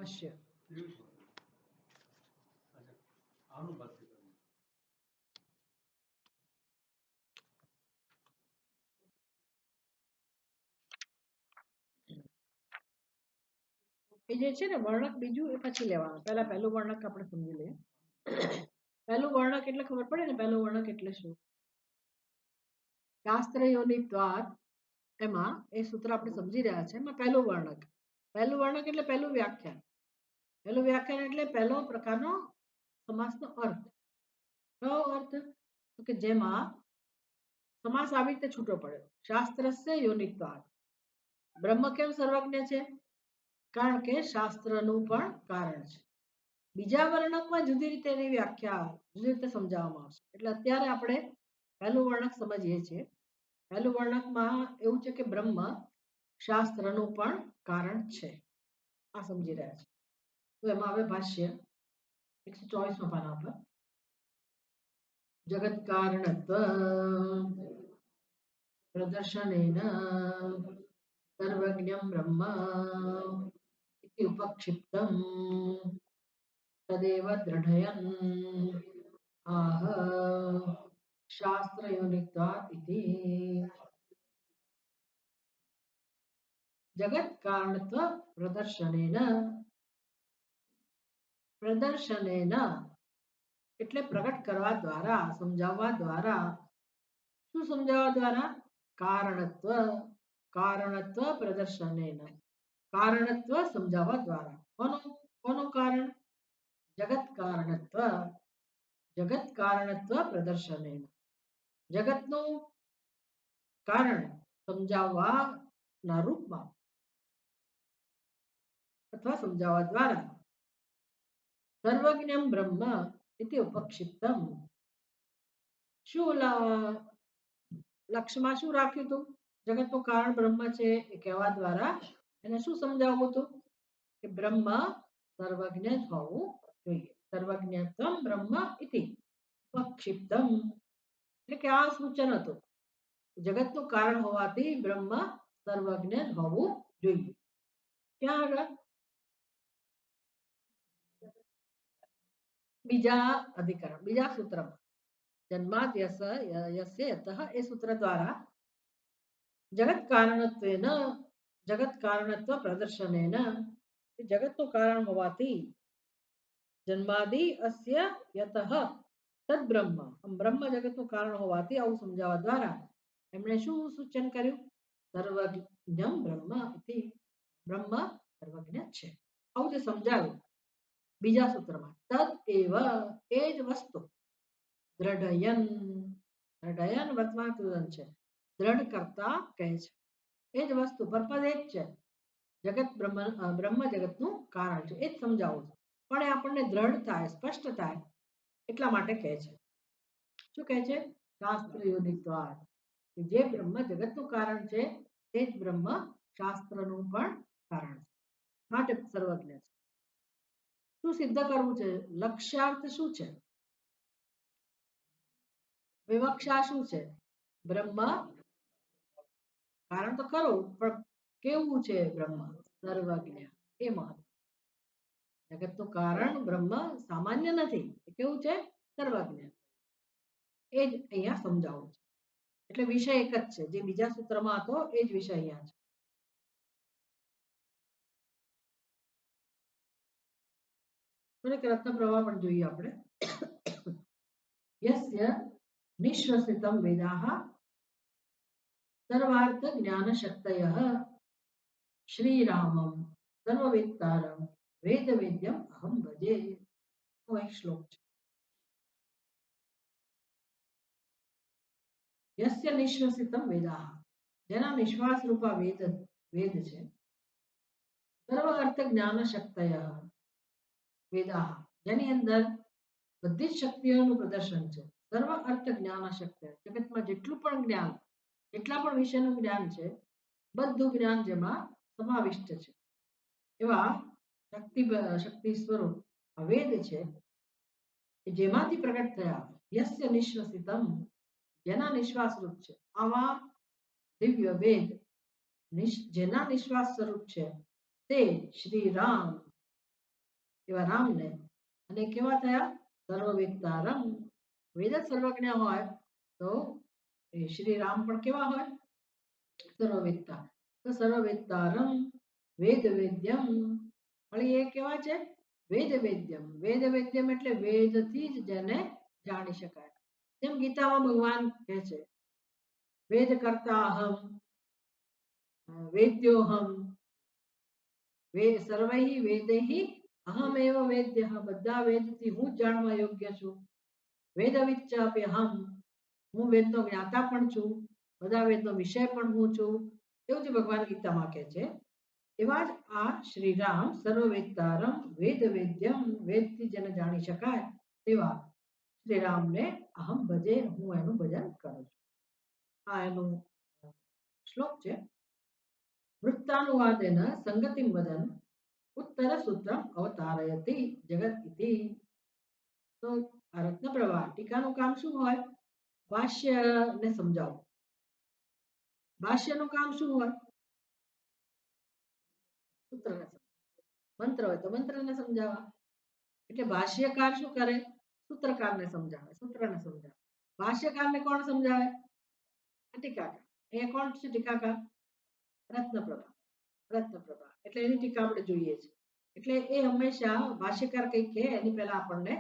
ભાષ્ય એ જે છે ને વર્ણક બીજું એ પછી લેવાનું. પહેલા પહેલું વર્ણક આપણે સમજી લઈએ. પહેલું વર્ણક એટલે ખબર પડે ને પહેલું વર્ણક એટલે શું. શાસ્ત્ર યોનિત્વાદ એમાં એ સૂત્ર આપણે સમજી રહ્યા છે. એમાં પહેલું વર્ણક એટલે પહેલું વ્યાખ્યાન. પહેલું વ્યાખ્યાન એટલે પહેલો પ્રકારનો સમાસનો અર્થ. કયો અર્થ? તો કે જેમાં સમાસ આવી રીતે છૂટો પડ્યો. શાસ્ત્રસ્ય યોનિત્વાદ. બ્રહ્મ કેમ સર્વજ્ઞ છે? કારણ કે શાસ્ત્રનું પણ કારણ છે. બીજા વર્ણકમાં જુદી રીતે એની વ્યાખ્યા જુદી રીતે સમજાવવામાં આવશે. એટલે અત્યારે આપણે પહેલું વર્ણક સમજીએ છીએ. પહેલું વર્ણકમાં એવું છે કે બ્રહ્મ શાસ્ત્રનું પણ કારણ છે. આ સમજી રહ્યા છે. તો એમાં હવે ભાષ્ય 124 પાના પર જગત કારણત્વ પ્રદર્શનેન સર્વજ્ઞમ બ્રહ્મ ઇતિ ઉપક્ષિપ્તમ તદેવ દ્રઢયન આહ શાસ્ત્રયોનિત્વાत् ઇતિ. જગત કારણત્વ પ્રદર્શનેન એટલે પ્રગટ કરવા દ્વારા, સમજાવવા દ્વારા. શું સમજાવવા દ્વારા? કારણત્વ પ્રદર્શનેન. કારણત્વ સમજાવવા દ્વારા. કોનું કારણ? જગત કારણત્વ પ્રદર્શનેન. જગતનું કારણ સમજાવવાના રૂપમાં અથવા સમજાવવા દ્વારા. સર્વજ્ઞમ બ્રહ્મ ઇતિ ઉપક્ષિપ્તમ. શું લક્ષ્યમાં શું રાખ્યું હતું? જગતનું કારણ બ્રહ્મ છે એ કહેવા દ્વારા એને શું સમજાવવું હતું? કે બ્રહ્મ સર્વજ્ઞ જ હોવું જોઈએ. સર્વજ્ઞત્વમ બ્રહ્મ ઇતિ ઉપક્ષિપ્તમ એટલે કે આ સૂચન હતું. જગતનું કારણ હોવાથી બ્રહ્મ સર્વજ્ઞ જ હોવું જોઈએ. ક્યાં આગળ? બીજા અધિકરણ બીજા સૂત્રમાં જન્માદ યસ્ય યતઃ એ સૂત્ર દ્વારા જગત કારણત્વ પ્રદર્શનેન જગતનું કારણ હોવાથી જન્માદિ અસ્ય યતઃ તદ બ્રહ્મ બ્રહ્મ જગતનું કારણ હોવાથી આવું સમજાવવા દ્વારા એમણે શું સૂચન કર્યું? સર્વજ્ઞમ બ્રહ્મ ઇતિ. બ્રહ્મ સર્વજ્ઞ છે આવું જે સમજાવ્યું બીજા સૂત્રમાં. તદ એવ એ જ વસ્તુ દ્રઢયન વર્તમાન ક્રિયાપદ છે. દ્રઢ કરતા કહે છે. એ જ વસ્તુ પર્પઝ એ જ છે. જગત બ્રહ્મ જગતનું કારણ છે એ જ સમજાવું છે. પણ એ આપણને દ્રઢ થાય, સ્પષ્ટ થાય એટલા માટે કહે છે. શું કહે છે? શાસ્ત્રયોનિત્વાદ. જે બ્રહ્મ જગતનું કારણ છે તે જ બ્રહ્મ શાસ્ત્રનું પણ કારણ છે. માટે સર્વજ્ઞ છે. શું સિદ્ધ કરવું છે? લક્ષ્યાર્થ શું છે? વિવક્ષા શું છે? બ્રહ્મ કારણ તો ખરું પણ કેવું છે? બ્રહ્મ સર્વજ્ઞ એ મહત્વ. જગતનું કારણ બ્રહ્મ સામાન્ય નથી. કેવું છે? સર્વજ્ઞ. એ જ અહીંયા સમજાવું છે. એટલે વિષય એક જ છે. જે બીજા સૂત્રમાં હતો એ જ વિષય અહીંયા છે. રત્ન પ્રવાહ પણ જોઈએ આપણે. યસ્ય નિશ્વસિતમ વેદાઃ સર્વાર્થ જ્ઞાન શક્તયઃ શ્રીરામમ સર્વવેત્તારમ વેદ વેદ્યમ અહમ ભજે. એક શ્લોક છે. યસ્ય નિશ્વસિતમ વેદાઃ જેના નિશ્વાસ રૂપા વેદ છે. સર્વ અર્થ જ્ઞાન શક્તયઃ વેદાઃ જેની અંદર બધી જ શક્તિઓનું પ્રદર્શન છે. સર્વ અર્થ જ્ઞાન શક્તિ જગતમાં જેટલું પણ જ્ઞાન જેટલા પણ વિષયનું જ્ઞાન છે બધું જ્ઞાન જેમાં સમાવિષ્ટ છે. એવા શક્તિ સ્વરૂપ વેદ છે જેમાંથી પ્રગટ થયા. યસ્ય નિશ્વસિતમ જેના નિશ્વાસ રૂપ છે. આવા દિવ્ય વેદ જેના નિશ્વાસ સ્વરૂપ છે તે શ્રી રામ એવા રામને અને કેવા થયા સર્વવેત્તારમ. વેદ જ સર્વજ્ઞ હોય તો એ શ્રી રામ પણ કેવા હોય સર્વવેત્તા. તો સર્વવેત્તારમ વેદ વેદ્યમ વળી એ કેવા છે વેદ વેદ્યમ. વેદ વેદ્યમ એટલે વેદથી જ જેને જાણી શકાય. જેમ ગીતામાં ભગવાન કહે છે વેદ કરતા અહમ વેદ્યોહમ સર્વૈ વેદૈ અહમેવ વેદ્ય. બધા વેદથી હું જ જાણવા યોગ્ય છું. વેદવિચ્ચાપી અહમ, હું વેદનો જ્ઞાતા પણ છું, બધા વેદનો વિષય પણ હું છું. એવું જે ભગવાન ગીતામાં કહે છે એવા જ આ શ્રી રામ સર્વવેત્તારમ વેદ વેદ્યમ, વેદથી જેને જાણી શકાય તેવા શ્રી રામને અહમ ભજે, હું એનું ભજન કરું છું. આ એનું શ્લોક છે. વૃત્તાનુવાદેન સંગતિમ વદન ઉત્તર સૂત્રમ અવતારયતિ જગત ઇતિ. તો આ રત્નપ્રભા ટીકાનું કામ શું હોય ભાષ્યને સમજાવવું. ભાષ્યનું કામ શું હોય સૂત્રને મંત્ર હોય તો મંત્રને સમજાવવા. એટલે ભાષ્યકાર શું કરે સૂત્રકારને સમજાવે, સૂત્રને સમજાવે. ભાષ્યકારને કોણ સમજાવે ટીકાકાર. એ કોણ છે ટીકાકાર રત્નપ્રભા. રત્નપ્રભા એટલે એની ટીકા આપણે જોઈએ છે. એટલે એ હંમેશા ભાષ્યકાર કંઈક કહે એની પહેલા આપણને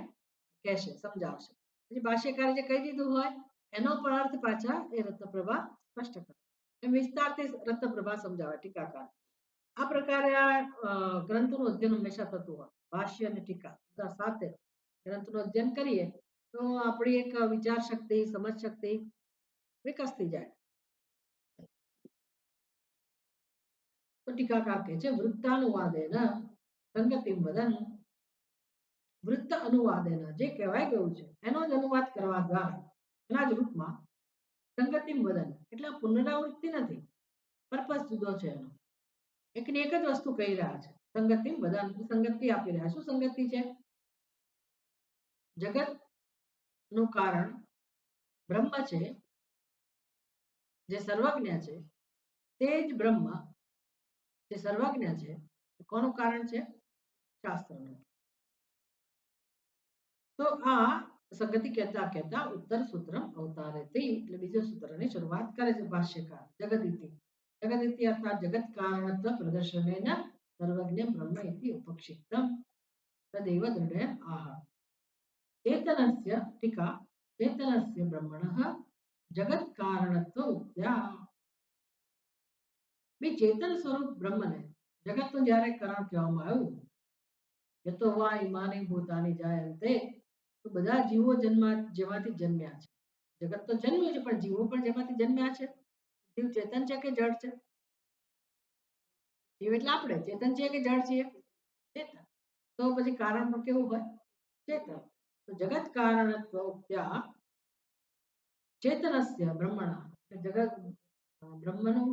કહેશે સમજાવશે. પછી ભાષ્યકારે જે કહી દીધું હોય એનો પણ અર્થ પાછા એ રત્નપ્રભા સ્પષ્ટ કરે. એમ વિસ્તારથી રત્નપ્રભા સમજાવે ટીકાકાર. આ પ્રકારે આ ગ્રંથોનું અધ્યયન હંમેશા થતું હોય. ભાષ્ય અને ટીકા સાથે ગ્રંથનું અધ્યયન કરીએ તો આપણી એક વિચાર શક્તિ સમજ શક્તિ વિકસતી જાય. તો ટીકાકાર કહે છે વૃત્તાનુવાદેન સંગતિમ વદન. વૃત્ત અનુવાદેન જે કહેવાય ગયું છે એનો જ અનુવાદ કરવા દ્વારા એના જ રૂપમાં સંગતિમ વદન એટલે પુનરાવૃત્તિ નથી, પર્પસ જુદો છે એનો. એકની એક જ વસ્તુ કહી રહ્યા છે. સંગતિમ વદન સંગતિ આપી રહ્યા. શું સંગતિ છે જગત નું કારણ બ્રહ્મ છે જે સર્વજ્ઞ છે. તે જ બ્રહ્મ જે સર્વજ્ઞ છે કોનું કારણ છે શાસ્ત્રનું. તો આ સંગતિ કહેતા કહેતા ઉત્તર સૂત્રમ અવતારેતિ એટલે બીજા સૂત્રની શરૂઆત કરે છે ભાષ્યકાર જગદિતિ. જગદિતિ અર્થાત જગત કારણત્વ પ્રદર્શનેન સર્વજ્ઞ બ્રહ્મ ઇતિ ઉપક્ષિપ્તમ તદેવ દૃઢેન આહ. ચેતનસ્ય ટીકા ચેતનસ્ય બ્રહ્મણઃ જગત કારણત્વ ઉક્ત્યા. બે ચેતન સ્વરૂપ બ્રહ્મને જગતનું જ્યારે કારણ કહેવામાં આવ્યું યતો વા ઇમાની ભૂતાની જાયન્તે. તો બધા જીવો જેમાંથી જન્મ્યા છે. જગત તો જન્મ્યું છે પણ જીવો પણ જેમાંથી જન્મ્યા છે. જીવ ચેતન છે કે જડ છે જીવ એટલે આપણે ચેતન છે કે જડ છીએ ચેતન. તો પછી કારણ પણ કેવું હોય ચેતન. તો જગત કારણત્વ ઉક્ત્યા ચેતનસ્ય બ્રહ્મણા જગત બ્રહ્મનું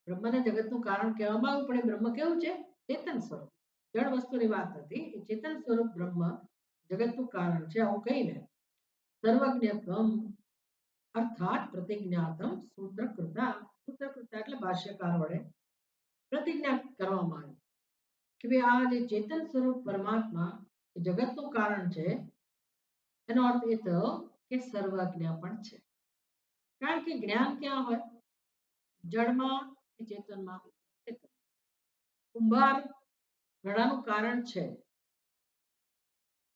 બ્રહ્મને જગતનું કારણ કહેવામાં આવ્યું પણ એ બ્રહ્મ કેવું છે ચેતન સ્વરૂપ. જળ વસ્તુની વાત નથી. એ ચેતન સ્વરૂપ બ્રહ્મ જગતનું કારણ છે આવું કહીને સર્વજ્ઞત્વમ અર્થાત પ્રતિજ્ઞાતમ સૂત્રકૃતા. સૂત્રકૃતા એટલે ભાષ્યકાર વડે પ્રતિજ્ઞા કરવામાં આવી કે ભાઈ આ જે ચેતન સ્વરૂપ પરમાત્મા જગતનું કારણ છે એનો અર્થ એ થયો કે સર્વજ્ઞ પણ છે. કારણ કે જ્ઞાન ક્યાં હોય જળમાં કે ચેતનમાં. કુંભાર ઘડાનું કારણ છે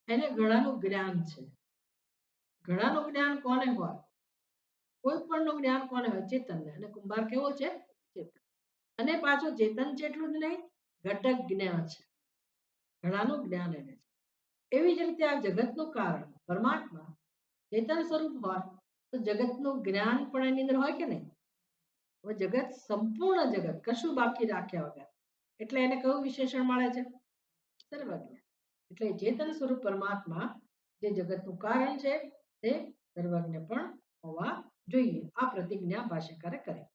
એને ઘડાનું જ્ઞાન છે. ઘડાનું જ્ઞાન કોને હોય કોઈ પણ નું જ્ઞાન કોને હોય ચેતનને. અને કુંભાર કેવો છે ચેતન. અને પાછો ચેતન છે એટલું જ નહીં ઘટક જ્ઞાન છે ઘડાનું જ્ઞાન એને છે. એવી જ રીતે આ જગતનું કારણ પરમાત્મા ચેતન સ્વરૂપ હોય તો જગતનું જ્ઞાન પણ એની અંદર હોય કે નહીં. હવે જગત સંપૂર્ણ જગત કશું બાકી રાખ્યા વગર એટલે એને કયું વિશેષણ મળે છે સર્વજ્ઞ. એટલે ચેતન સ્વરૂપ પરમાત્મા જે જગતનું કારણ છે તે સર્વજ્ઞ પણ હોવા જોઈએ. આ પ્રતિજ્ઞા ભાષ્યકારે કરી.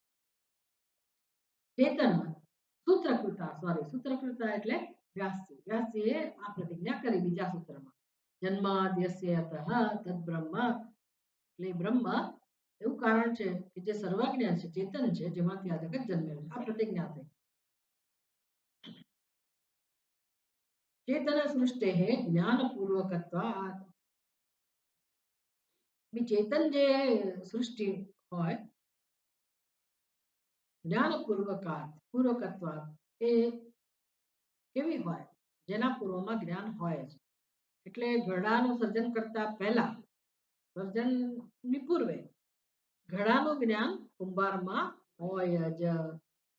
ચેતનમાં સૂત્રકૃતા એટલે વ્યાસજી. વ્યાસજીએ આ પ્રતિજ્ઞા કરી બીજા સૂત્રમાં જન્માદ્યસ્ય અતઃ તદ્બ્રહ્મ. એટલે બ્રહ્મ એવું કારણ છે કે જે સર્વજ્ઞ છે ચેતન છે જેમાંથી આ જગત જન્મેલું છે. આ પ્રતિજ્ઞા થઈ. चेतन सृष्टे ज्ञानपूर्वकत्वात् चेतन जे सृष्टि होय જ્ઞાનપૂર્વકાત પૂર્વકત્વાત એ કેવી હોય જેના પૂર્વમાં જ્ઞાન હોય જ એટલે ઘડાનું સર્જન કરતા પહેલા સર્જનની પૂર્વે ઘડાનું જ્ઞાન કુંભારમાં હોય જ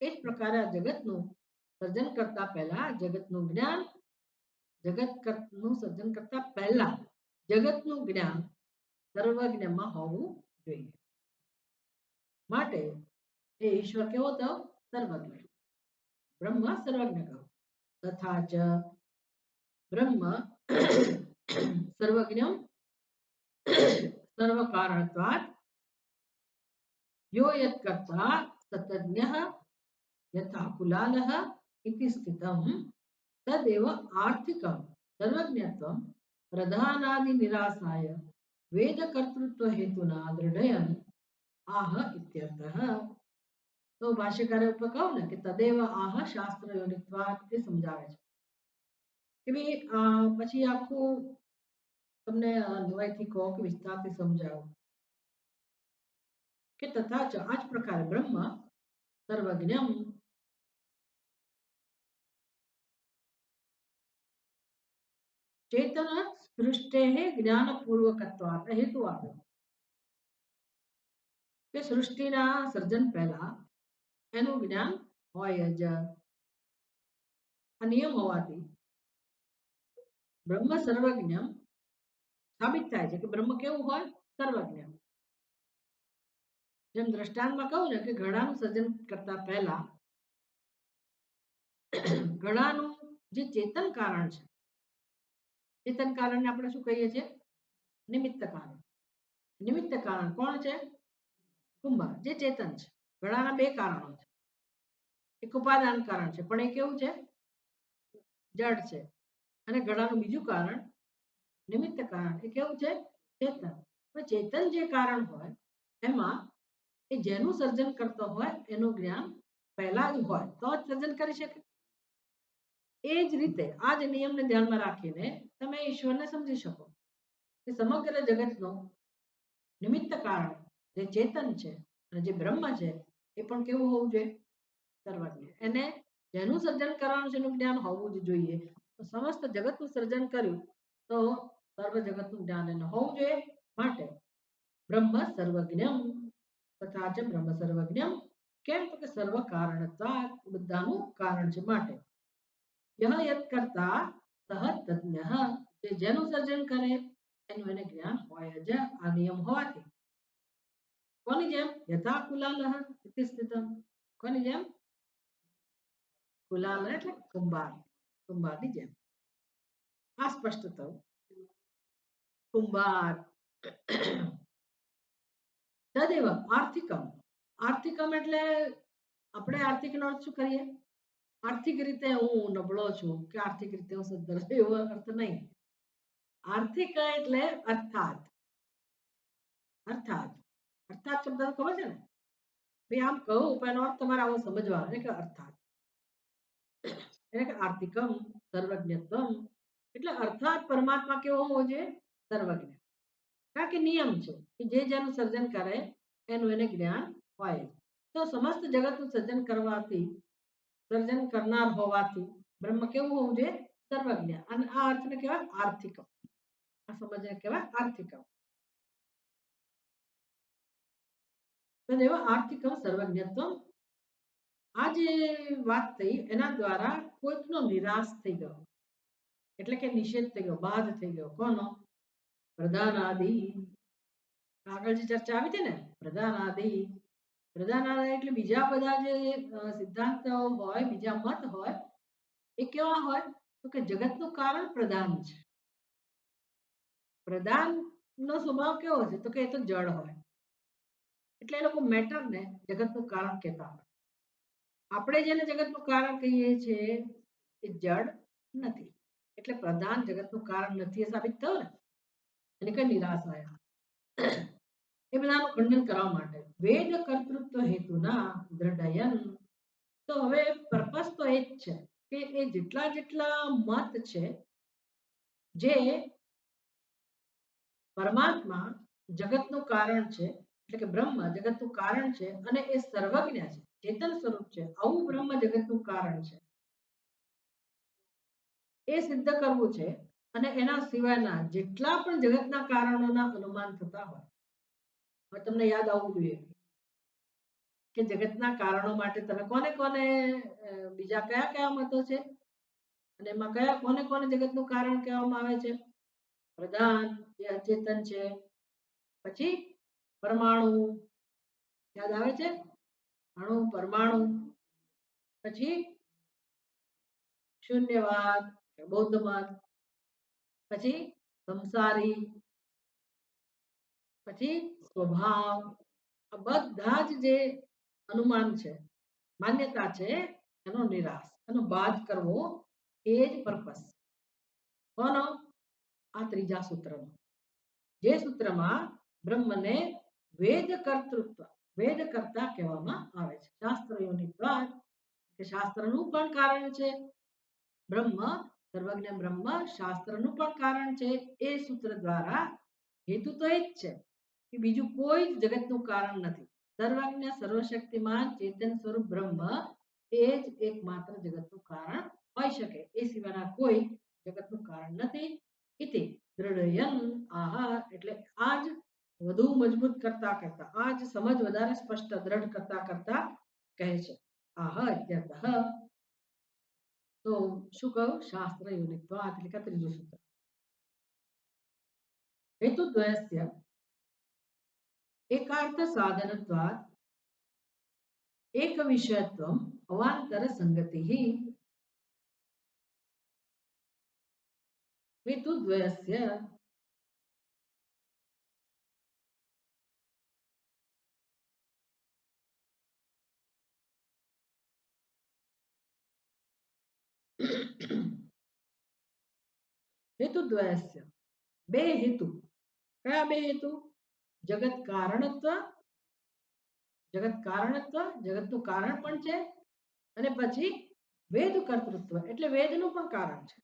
એ જ પ્રકારે આ જગતનું સર્જન કરતા પહેલા જગતનું જ્ઞાન જગતનું સર્જન કરતા પહેલા જગતનું જ્ઞાન સર્વજ્ઞમાં હોવું જોઈએ માટે એ ઈશ્વર કેવો તો સર્વજ્ઞ બ્રહ્મ સર્વજ્ઞ કહો તથા ચ બ્રહ્મ સર્વજ્ઞમ સર્વકારણત્વાत् यो यत्कर्ता ततज्ञः यथा कुलालः इति स्थितं तदेव आर्थिकं सर्वज्ञत्वं प्रधानादिनिरासाय वेदकर्तृत्वहेतुना दृढयन् आह इत्यर्थः तो भाष्यकारे ઉપર કહું ને કે તદેવ આહ શાસ્ત્ર યોનિત્વાત એ સમજાવે છે કે ભાઈ પછી આખું તમને અન્વયથી કહો કે વિસ્તારથી સમજાવો કે તથા ચ આ જ પ્રકારે બ્રહ્મ સર્વજ્ઞમ ચેતન સૃષ્ટે જ્ઞાનપૂર્વકત્વાત હેતુ આપ્યો કે સૃષ્ટિના સર્જન પહેલા એનું જ્ઞાન હોય જ આ નિયમ હોવાથી બ્રહ્મ સર્વજ્ઞમ સાબિત થાય છે કે બ્રહ્મ કેવું હોય સર્વજ્ઞ જેમ દ્રષ્ટાંતમાં કહું ને કે ઘડાનું સર્જન કરતા પહેલા ઘડાનું જે ચેતન કારણ છે ચેતન કારણને આપણે શું કહીએ છીએ નિમિત્ત કારણ કોણ છે કુંભાર જે ચેતન છે ઘડાના બે કારણો છે એક ઉપાદાન કારણ છે પણ એ કેવું છે જડ છે અને ઘડાનું બીજું કારણ નિમિત્ત કારણ એ કેવું છે ચેતન ચેતન જે કારણ હોય એમાં એ જેનું સર્જન કરતો હોય એનું જ્ઞાન પહેલા જ હોય તો જ સર્જન કરી શકે એ જ રીતે આ જ નિયમને ધ્યાનમાં રાખીને તમે ઈશ્વરને સમજી શકો કે સમગ્ર જગતનો નિમિત્ત કારણ જે ચેતન છે અને જે બ્રહ્મ છે એ પણ કેવું હોવું જોઈએ સર્વજ્ઞ એને જેનું સર્જન કરવાનું છે એનું જ્ઞાન હોવું જ જોઈએ સમસ્ત જગતનું સર્જન કર્યું તો સર્વ જગતનું જ્ઞાન એને હોવું જોઈએ માટે બ્રહ્મ સર્વજ્ઞમ તથા ચ બ્રહ્મ સર્વજ્ઞમ કેમ તો કે સર્વ કારણત્વાत् બધાનું કારણ છે માટે યહ યત કરતા સહ તજ્ઞ જે જેનું સર્જન કરે એનું એને જ્ઞાન હોય જ આ નિયમ હોવાથી કોની જેમ યથા કુલાલઃ ઇતિ સ્થિતમ કોની જેમ કુલાલ એટલે કુંભારની જેમ આ સ્પષ્ટ થયું કુંભાર તદેવ આર્થિકમ એટલે આપણે આર્થિકનો અર્થ શું કરીએ આર્થિક રીતે હું નબળો છું કે આર્થિક રીતે હું સદ્ધર છું એવો અર્થ નહીં આર્થિક એટલે અર્થાત શબ્દ ખબર છે ને ભાઈ આમ કહું પણ એનો અર્થ તમારે આવો સમજવાનો કે અર્થાત એટલે કે આર્થિકમ સર્વજ્ઞત્વમ એટલે અર્થાત પરમાત્મા કેવો હોવો જોઈએ સર્વજ્ઞ કારણ કે નિયમ છે કે જે જેનું સર્જન કરે એનું એને જ્ઞાન હોય તો સમસ્ત જગતનું સર્જન કરવાથી સર્જન કરનાર હોવાથી બ્રહ્મ કેવું હોવું જોઈએ સર્વજ્ઞ અને આ અર્થને કહેવાય આર્થિકમ આ સમજને કહેવાય આર્થિકમ તદેવ આર્થિકમ સર્વજ્ઞત્વમ આ જે વાત થઈ એના દ્વારા કોઈકનો નિરાશ થઈ ગયો એટલે કે નિષેધ થઈ ગયો બાદ થઈ ગયો કોનો પ્રધાનાદિ આગળ જે ચર્ચા આવી હતી ને પ્રધાનાદિ એટલે બીજા બધા જે સિદ્ધાંતો હોય બીજા મત હોય એ કેવા હોય તો કે જગતનું કારણ પ્રધાન છે પ્રધાનનો સ્વભાવ કેવો છે તો કે એ તો જડ હોય એટલે એ લોકો મેટરને જગતનું કારણ કહેતા હોય આપણે જેને જગતનું કારણ કહીએ છીએ એ જડ નથી એટલે પ્રધાન જગતનું કારણ નથી એ સાબિત થયું ને એટલે કે નિરાશા એ બધાનું ખંડન કરવા માટે વેદ કર્તૃત્વ હેતુના દ્રઢયન તો હવે પર્પસ તો એ જ છે કે એ જેટલા જેટલા મત છે જે પરમાત્મા જગતનું કારણ છે એટલે કે બ્રહ્મ જગતનું કારણ છે અને એ સર્વજ્ઞ છે, ચેતન સ્વરૂપ છે, આવું બ્રહ્મ જગતનું કારણ છે એ સિદ્ધ કરવું છે. અને એના સિવાયના જેટલા પણ જગતના કારણોના અનુમાન થતા હોય, હવે તમને યાદ આવવું જોઈએ કે જગતના કારણો માટે તમે કોને કોને બીજા કયા કયા મતો છે અને એમાં કયા કોને કોને જગતનું કારણ કહેવામાં આવે છે? પ્રધાન જે અચેતન છે, પછી પરમાણુ યાદ આવે છે, અણુ પરમાણુ, પછી શૂન્યવાદ બૌદ્ધ મત, પછી સંસારી, પછી સ્વભાવ, આ બધા જ જે અનુમાન છે માન્યતા છે એનો નિરાશ એનો બાદ કરવો એ જ પર્પસ કોનો? આ ત્રીજા સૂત્રનો, જે સૂત્રમાં બ્રહ્મને વેદ કર્તૃત્વ વેદ કર્તા કહેવામાં આવે છે. શાસ્ત્રોની વાત કે શાસ્ત્રનું પણ કારણ છે બ્રહ્મ, સર્વજ્ઞ બ્રહ્મ શાસ્ત્રનું પણ કારણ છે. એ સૂત્ર દ્વારા હેતુ તો એ જ છે કે બીજું કોઈ જ જગતનું કારણ નથી. સર્વજ્ઞ સર્વશક્તિમાન ચેતન સ્વરૂપ બ્રહ્મ એ જ એકમાત્ર જગતનું કારણ હોઈ શકે, એ સિવાયના કોઈ જગતનું કારણ નથી. ઇતિ દ્રઢયન આહ એટલે આજ વધુ મજબૂત કરતા કરતા આજ સમજ વધારે સ્પષ્ટ દ્રઢ કરતા કરતા કહે છે. આહ ઇત્યર્થઃ. તો શું કહું? શાસ્ત્ર યોનિત્વાત એટલે કે ત્રીજું સૂત્ર. हेतुद्वयस्य एकार्थ साधनत्वात् एक विषयत्वम् अवान्तर संगतिः हेतुद्वयस्य हेतुद्वयस्य બે હેતુ. કયા બે હેતુ? જગત કારણત્વ, જગત કારણત્વ જગતનું કારણ પણ છે અને પછી વેદ કર્તૃત્વ એટલે વેદનું પણ કારણ છે.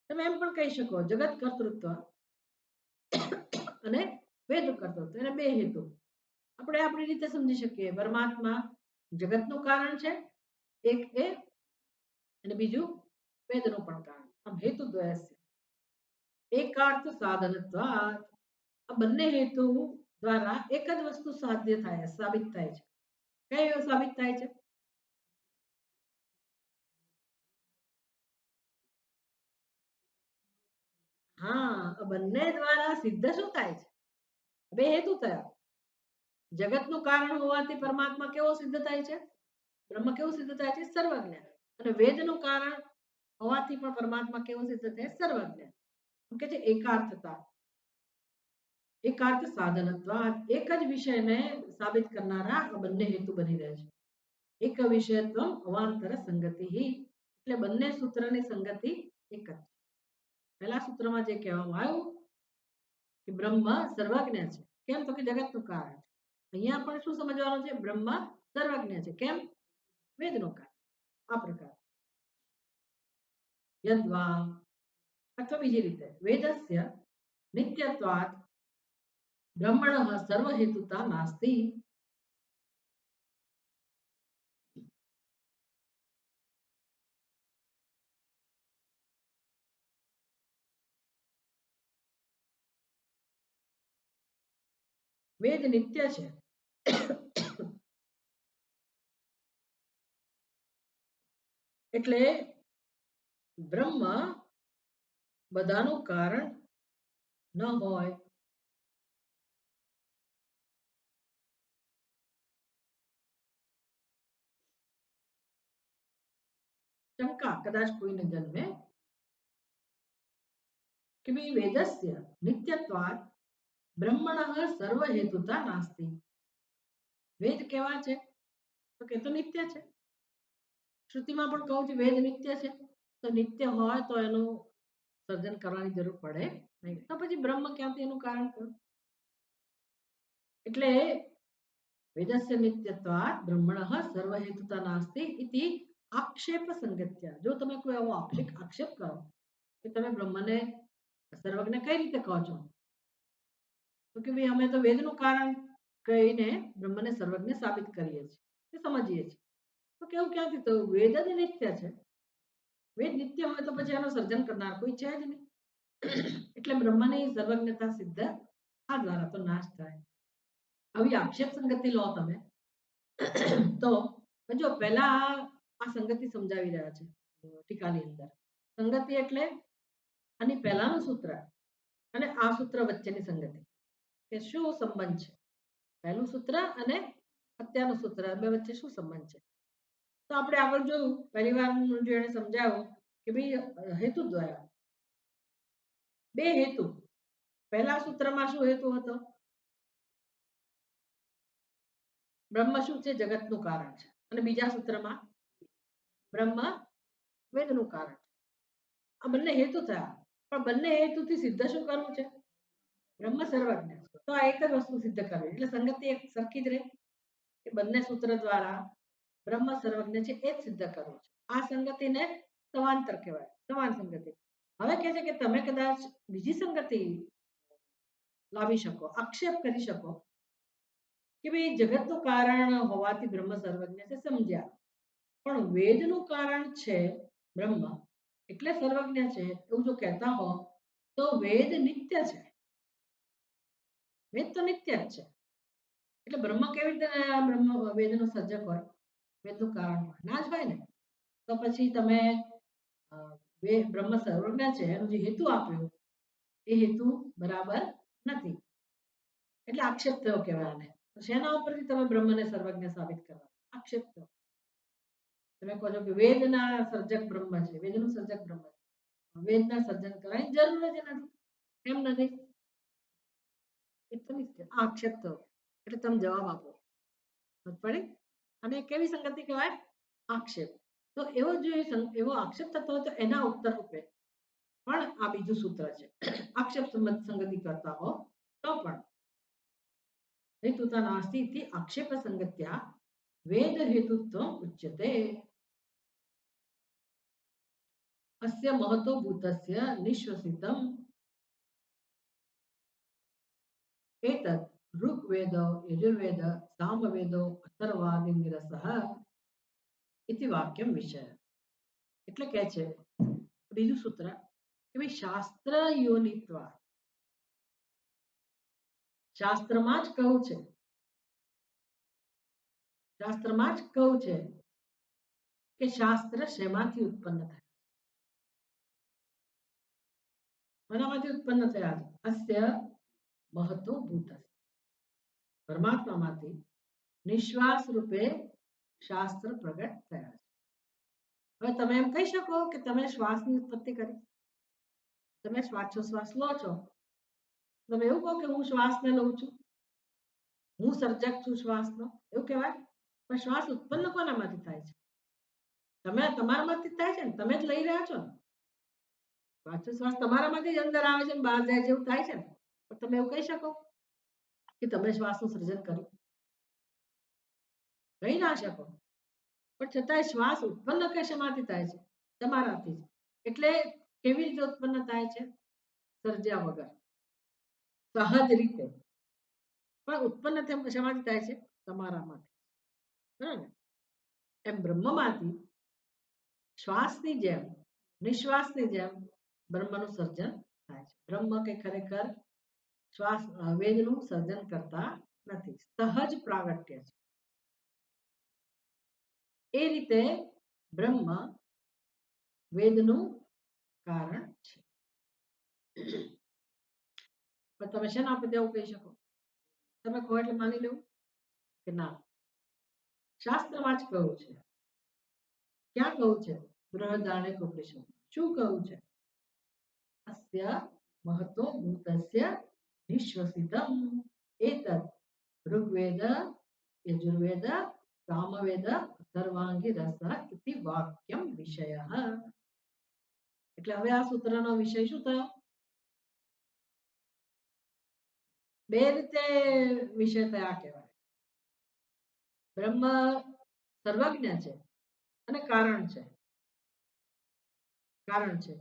તમે એમ પણ કહી શકો જગત કર્તૃત્વ અને વેદ કર્તૃત્વ એને બે હેતુ. આપણે આપણી રીતે સમજી શકીએ પરમાત્મા જગતનું કારણ છે એક એ, અને બીજું વેદનું પણ કારણ. આમ હેતુ દ્વયસ્ય એકાર્થ સાધનત્વાत् આ બંને હેતુ દ્વારા એક જ વસ્તુ સાધ્ય થાય સાબિત થાય છે. કઈ સાબિત થાય છે? હા, આ બંને દ્વારા સિદ્ધ શું થાય છે? બે હેતુ થયા. જગતનું કારણ હોવાથી પરમાત્મા કેવો સિદ્ધ થાય છે? બ્રહ્મ કેવું સિદ્ધ થાય છે? સર્વજ્ઞ. અને વેદનું કારણ હોવાથી પણ પરમાત્મા કેવું સિદ્ધ થાય? સર્વજ્ઞ. કે છે એકાર્થતા, એકાર્થ સાધનત્વાत् એક જ વિષયને સાબિત કરનારા આ બંને હેતુ બની રહે છે. એક વિષયત્વ અવાંતર સંગતિ એટલે બંને સૂત્રની સંગતિ એક જ. પહેલા સૂત્રમાં જે કહેવામાં આવ્યું કે બ્રહ્મ સર્વજ્ઞ છે, કેમ તો કે જગતનું કારણ છે. અહીંયા પણ શું સમજવાનું છે? બ્રહ્મ સર્વજ્ઞ છે, કેમ? વેદનું કારણ. આ પ્રકાર યદ્વા અથવા બીજી રીતે વેદસ્ય નિત્યત્વાत् બ્રહ્મણઃ સર્વહેતુતા નાસ્તિ. વેદ નિત્ય છે એટલે બ્રહ્મ બધાનું કારણ ન હોય. શંકા કદાચ કોઈને જન્મે કે ભાઈ વેદસ્ય નિત્યત્વાत् બ્રહ્મણઃ સર્વહેતુતા નાસ્તિ. વેદ કેવા છે? તો કે તો નિત્ય છે. શ્રુતિમાં પણ કહું છું વેદ નિત્ય છે, તો નિત્ય હોય તો એનું સર્જન કરવાની જરૂર પડે નહીં. તો પછી બ્રહ્મ ક્યાંથી એનું કારણ થયું? એટલે વેદસ્ય નિત્યત્વાत् બ્રહ્મણઃ સર્વહેતુતા નાસ્તિ ઇતિ આક્ષેપ સંગત્યા, જો તમે કોઈ આવો આક્ષેપ કરો કે તમે બ્રહ્મને સર્વજ્ઞ કઈ રીતે કહો છો, તો કે ભાઈ અમે તો વેદનું કારણ કહીને બ્રહ્મને સર્વજ્ઞ સાબિત કરીએ છીએ, સમજીએ છીએ. તો કેવું ક્યાંથી? તો વેદ જ નિત્ય છે. વેદ નિત્ય હોય તો પછી એનું સર્જન કરનાર કોઈ છે જ નહીં. એટલે બ્રહ્મની સર્વજ્ઞતા સિદ્ધ આ દ્વારા તો નાશ થાય. આવી આક્ષેપ સંગતિ લો તમે તો જો પહેલા આ સંગતિ સમજાવી રહ્યા છે ટીકાની અંદર. સંગતિ એટલે આની પહેલાનું સૂત્ર અને આ સૂત્ર વચ્ચેની સંગતિ, કે શું સંબંધ છે પહેલું સૂત્ર અને અત્યારનું સૂત્ર બે વચ્ચે શું સંબંધ છે. તો આપણે આગળ જોયું પહેલી વાર જો એને સમજાવ્યું કે ભાઈ હેતુ દ્વારા બે હેતુ. પહેલા સૂત્રમાં શું હેતુ હતો? બ્રહ્મ શું છે? જગતનું કારણ છે. અને બીજા સૂત્રમાં બ્રહ્મ વેદનું કારણ છે. આ બંને હેતુ થયા, પણ બંને હેતુથી સિદ્ધ શું કરવું છે? બ્રહ્મ સર્વજ્ઞ. તો આ એક જ વસ્તુ સિદ્ધ કરવી, એટલે સંગતિ એક સરખી જ રહે કે બંને સૂત્ર દ્વારા બ્રહ્મ સર્વજ્ઞ છે એ જ સિદ્ધ કરવું છે. આ સંગતિને સમાંતર કહેવાય, સમાન સંગતિ. હવે કહે છે કે તમે કદાચ બીજી સંગતિ લાવી શકો, આક્ષેપ કરી શકો કે ભાઈ જગતનું કારણ હોવાથી બ્રહ્મ સર્વજ્ઞ છે, સમજ્યા, પણ વેદનું કારણ છે બ્રહ્મ એટલે સર્વજ્ઞ છે એવું જો કહેતા હો તો વેદ નિત્ય છે. વેદ તો નિત્ય જ છે. એટલે બ્રહ્મ કેવી રીતે બ્રહ્મ વેદનું સર્જક હોય, વેદનું કારણ હોય? ના જ હોય ને. તો પછી તમે બ્રહ્મ સર્વજ્ઞ છે એનો જે હેતુ આપ્યો એ હેતુ બરાબર નથી, એટલે આક્ષેપ થયો કહેવાય આને. શેના ઉપરથી તમે બ્રહ્મને સર્વજ્ઞ સાબિત કરવા? આક્ષેપ થયો. તમે કહો છો કે વેદના સર્જક બ્રહ્મ છે, વેદનું સર્જક બ્રહ્મ છે, વેદના સર્જન કરવાની જરૂર જ નથી. કેમ નથી? એટલું જ આક્ષેપ થયો એટલે તમે જવાબ આપો પડે. અને કેવી સંગતિ કહેવાય? આક્ષેપ. તો એવો જો એવો આક્ષેપ થતો હોય તો એના ઉત્તર રૂપે પણ આ બીજું સૂત્ર છે. આક્ષેપ સંગતિ કરતા હો તો પણ હેતુતા નાસ્તિ इति आक्षेप संगत्या वेद हेतुत्व उच्यते. अस्य महतो भूतस्य निश्वसितम् एतत् ऋग्वेद यजुर्वेद सामवेदो अथर्वादिनिरसः इति वाक्यम विषय. એટલે કહે છે બીજું સૂત્ર કે ભાઈ શાસ્ત્ર યોનિત્વ, શાસ્ત્રમાં જ કહું છે, શાસ્ત્રમાં જ કહું છે કે શાસ્ત્ર શેમાંથી ઉત્પન્ન થાય? કોનામાંથી ઉત્પન્ન થયા છે? અસ્ય મહતો ભૂતસ્ય, પરમાત્મામાંથી નિશ્વાસ રૂપે શાસ્ત્ર પ્રગટ થયા છે. હવે તમે એમ કહી શકો કે તમે શ્વાસની ઉત્પત્તિ કરી? તમે શ્વાસોશ્વાસ લો છો, તમે એવું કહો કે હું શ્વાસને લઉં છું, હું સર્જક છું શ્વાસનો, એવું કહેવાય? પણ શ્વાસ ઉત્પન્ન કોનામાંથી થાય છે? તમે તમારામાંથી થાય છે ને, તમે જ લઈ રહ્યા છો ને. શ્વાસોશ્વાસ તમારામાંથી જ અંદર આવે છે ને બહાર જાય જેવું થાય છે ને. પણ તમે એવું કહી શકો કે તમે શ્વાસનું સર્જન કર્યું? કહી ના શકો. પણ છતાંય શ્વાસ ઉત્પન્ન કશામાંથી થાય છે? તમારાથી જ. એટલે કેવી રીતે ઉત્પન્ન થાય છે? સર્જ્યા વગર, સહજ રીતે. પણ ઉત્પન્ન શેમાંથી થાય છે? તમારામાંથી. બરાબર. એમ બ્રહ્મમાંથી શ્વાસની જેમ, નિશ્વાસની જેમ બ્રહ્મનું સર્જન થાય છે. બ્રહ્મ કે ખરેખર શ્વાસ વેદનું સર્જન કરતા નથી, સહજ પ્રાગટ્ય છે. એ રીતે બ્રહ્મ વેદનું કારણ છે. પણ તમે શેના પર એવું કહી શકો? તમે કહો એટલે માની લેવું કે ના, શાસ્ત્રમાં જ કહું છે. ક્યાં કહું છે? બૃહદારણ્યક ઉપનિષદ. શું કહું છે? અસ્ય મહતો ભૂતસ્ય નિશ્વસિતમ એતत् ઋગ્વેદ યજુર્વેદ સામવેદ સર્વાંગી રસ ઇતિ વાક્યમ વિષય. એટલે હવે આ સૂત્રનો વિષય શું થયો? બે રીતે વિષય થયા કહેવાય. બ્રહ્મ સર્વજ્ઞ છે અને કારણ છે. કારણ છે.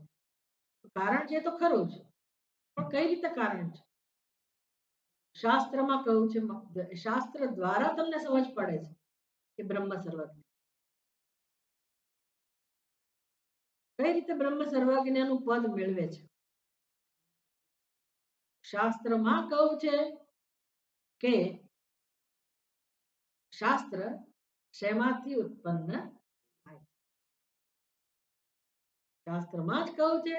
કારણ છે તો ખરું જ, પણ કઈ રીતે કારણ છે? શાસ્ત્રમાં કહ્યું છે, શાસ્ત્ર દ્વારા તમને સમજ પડે છે કે બ્રહ્મ સર્વજ્ઞ. કઈ રીતે બ્રહ્મ સર્વજ્ઞનું પદ મેળવે છે? શાસ્ત્રમાં કહ્યું છે કે શાસ્ત્ર શેમાંથી ઉત્પન્ન થાય? શાસ્ત્રમાં જ કહ્યું છે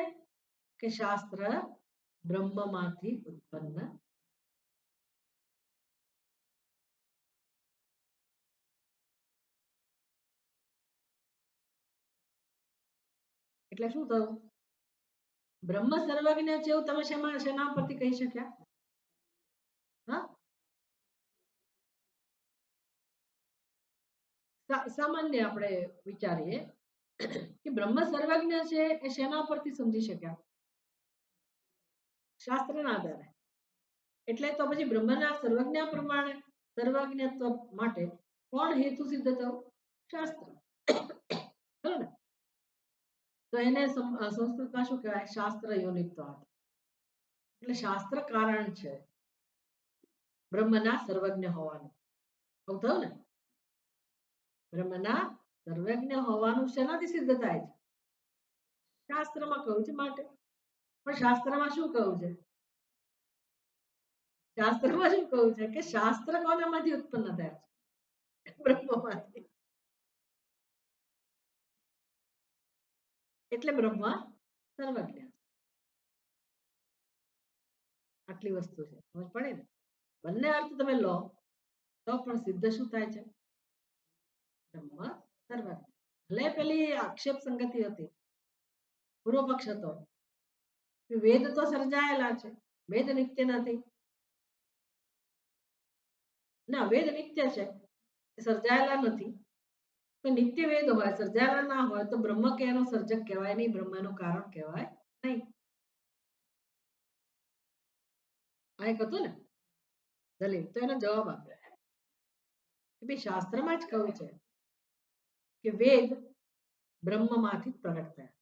કે શાસ્ત્ર બ્રહ્મમાંથી ઉત્પન્ન. એટલે શું થયું? બ્રહ્મ સર્વજ્ઞ છે એવું તમે શેના પરથી કહી શક્યા? હા, સામાન્ય આપણે વિચારીએ કે બ્રહ્મ સર્વજ્ઞ છે એ શેના પરથી સમજી શક્યા? શાસ્ત્રના આધારે. એટલે તો પછી બ્રહ્મના સર્વજ્ઞ પ્રમાણે સર્વજ્ઞત્વ માટે કોણ હેતુ સિદ્ધ થયો? શાસ્ત્ર. ખરું ને? તો એને સંસ્કૃતમાં શું કહેવાય? શાસ્ત્ર યોનિત્વાદ. એટલે શાસ્ત્ર કારણ છે બ્રહ્મના સર્વજ્ઞ હોવાનું. આવું થયું ને? બ્રહ્મના સર્વજ્ઞ હોવાનું શેનાથી સિદ્ધ થાય છે? શાસ્ત્રમાં કહ્યું છે માટે. પણ શાસ્ત્રમાં શું કહ્યું છે? શાસ્ત્રમાં શું કહ્યું છે કે શાસ્ત્ર કોનામાંથી ઉત્પન્ન થયા છે? બ્રહ્મમાંથી. એટલે બ્રહ્મ સર્વજ્ઞ. આટલી વસ્તુ છે, સમજ પડે ને? બંને અર્થ તમે લો તો પણ સિદ્ધ શું થાય છે? બ્રહ્મ સર્વજ્ઞ. ભલે પેલી આક્ષેપ સંગતિ હતી, પૂર્વ પક્ષ હતો, વેદ તો સર્જાયેલા છે, વેદ નિત્ય નથી. ના, વેદ નિત્ય છે, સર્જાયેલા નથી. તો નિત્ય વેદ હોય, સર્જાયેલા ના હોય તો બ્રહ્મ કે એનો સર્જક કહેવાય નહીં, બ્રહ્મ એનું કારણ કહેવાય નહીં. આ એક હતું ને દલીલ. તો એનો જવાબ આપે કે ભાઈ શાસ્ત્રમાં જ કહ્યું છે કે વેદ બ્રહ્મમાંથી પ્રગટ થયા.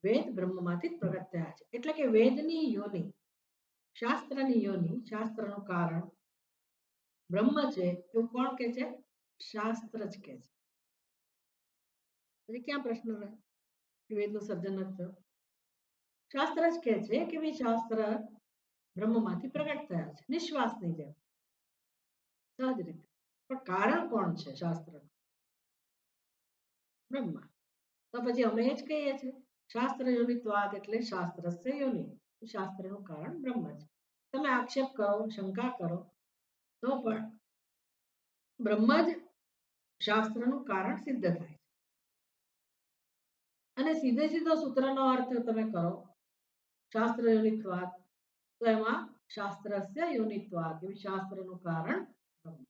વેદ બ્રહ્મમાંથી પ્રગટ થયા છે. એટલે કે વેદની યોનિ, શાસ્ત્રની યોનિ, શાસ્ત્રનું કારણ બ્રહ્મ છે એવું કોણ કે છે? શાસ્ત્ર જ કે છે. પછી ક્યાં પ્રશ્ન રહે કે વેદનું સર્જન નથી થયું? શાસ્ત્ર જ કે છે કે ભાઈ શાસ્ત્ર બ્રહ્મમાંથી પ્રગટ થયા છે, નિશ્વાસની જેમ સહજ રીતે. પણ કારણ કોણ છે શાસ્ત્ર? બ્રહ્મ. તો પછી અમે એ જ કહીએ છીએ શાસ્ત્ર યોનિત્વાદ એટલે શાસ્ત્રસ્ય યોનિ. શાસ્ત્રનું કારણ બ્રહ્મ છે. તમે આક્ષેપ કરો, શંકા કરો તો પણ બ્રહ્મ જ શાસ્ત્રનું કારણ સિદ્ધ થાય છે. અને સીધે સીધો સૂત્રનો અર્થ તમે કરો શાસ્ત્ર યોનિત્વાદ, તો એમાં શાસ્ત્રસ્ય યોનિત્વાદ, શાસ્ત્રનું કારણ બ્રહ્મ.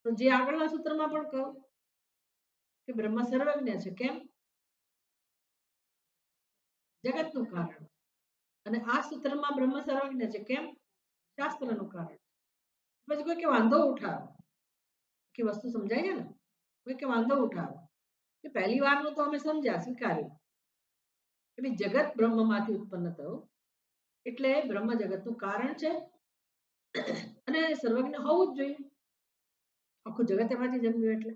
તો જે આગળના સૂત્રમાં પણ કહું કે બ્રહ્મ સર્વજ્ઞ છે. કેમ? જગતનું કારણ. અને આ સૂત્રમાં બ્રહ્મ સર્વજ્ઞ છે. કેમ? શાસ્ત્રનું કારણ. પછી કોઈ કે વાંધો ઉઠાવો કે વસ્તુ સમજાય છે ને, કોઈ કે વાંધો ઉઠાવો કે પહેલી વારનું તો અમે સમજ્યા, સ્વીકાર્યું કે ભાઈ જગત બ્રહ્મમાંથી ઉત્પન્ન થયું, એટલે બ્રહ્મ જગતનું કારણ છે અને સર્વજ્ઞ હોવું જ જોઈએ. આખું જગત એમાંથી જન્મ્યું એટલે.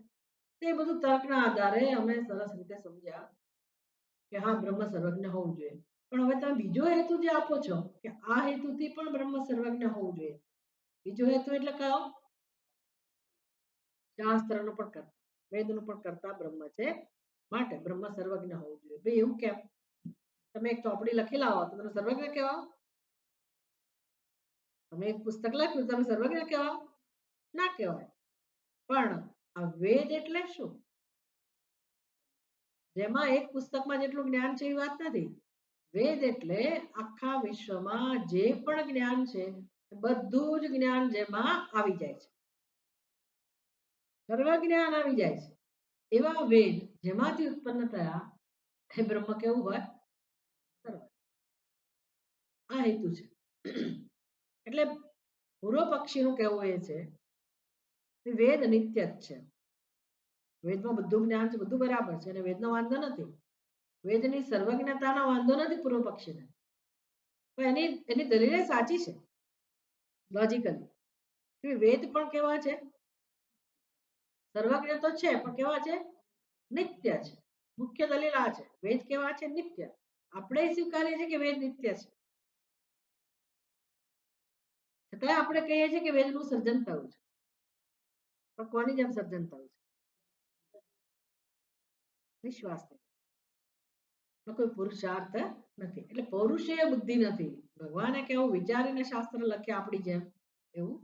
એ બધું તર્કના આધારે અમે સરસ રીતે સમજ્યા કે હા, બ્રહ્મ સર્વજ્ઞ હોવું જોઈએ. પણ હવે તમે બીજો હેતુ જે આપો છો કે આ હેતુથી પણ બ્રહ્મ સર્વજ્ઞ હોવું જોઈએ, બીજો હેતુ એટલે કયો? શાસ્ત્રનો પણ કરતા, વેદનું પણ કરતા બ્રહ્મ છે, માટે બ્રહ્મ સર્વજ્ઞ હોવું જોઈએ. ભાઈ એવું કેમ? તમે એક ચોપડી લખી લાવો તો તમે સર્વજ્ઞ કહેવાઓ? તમે એક પુસ્તક લખ્યું તમે સર્વજ્ઞ કહેવાઓ? ના કહેવાય. પણ આ વેદ એટલે શું? જેમાં એક પુસ્તકમાં જેટલું જ્ઞાન છે એ વાત નથી. વેદ એટલે આખા વિશ્વમાં જે પણ જ્ઞાન છે બધું જ જ્ઞાન જેમાં આવી જાય છે. સર્વ જ્ઞાન આવી જાય છે. એવા વેદ જેમાંથી ઉત્પન્ન થયા એ બ્રહ્મ કેવું હોય? સર્વ. આ હેતુ છે. એટલે પૂર્વ પક્ષીનું કહેવું એ છે વેદ નિત્ય જ છે. વેદમાં બધું જ્ઞાન છે, બધું બરાબર છે અને વેદનો વાંધો નથી. વેદની સર્વજ્ઞતાનો વાંધો નથી પૂર્વ પક્ષીને. પણ એની દલીલ સાચી છે લોજિકલી. વેદ પણ કેવા છે? સર્વજ્ઞ તો છે પણ કેવા છે? નિત્ય છે. મુખ્ય દલીલ આ છે. વેદ કેવા છે? નિત્ય. આપણે સ્વીકારીએ છીએ કે વેદ નિત્ય છે, છતાં આપણે કહીએ છીએ કે વેદનું સર્જન થયું છે. પણ કોની જેમ સર્જન થયું છે? વિશ્વાસ કોઈ પુરુષાર્થ નથી. એટલે પૌરુષેય બુદ્ધિ નથી. ભગવાને કેવું વિચારીને શાસ્ત્ર લખ્યા આપણી જેમ એવું.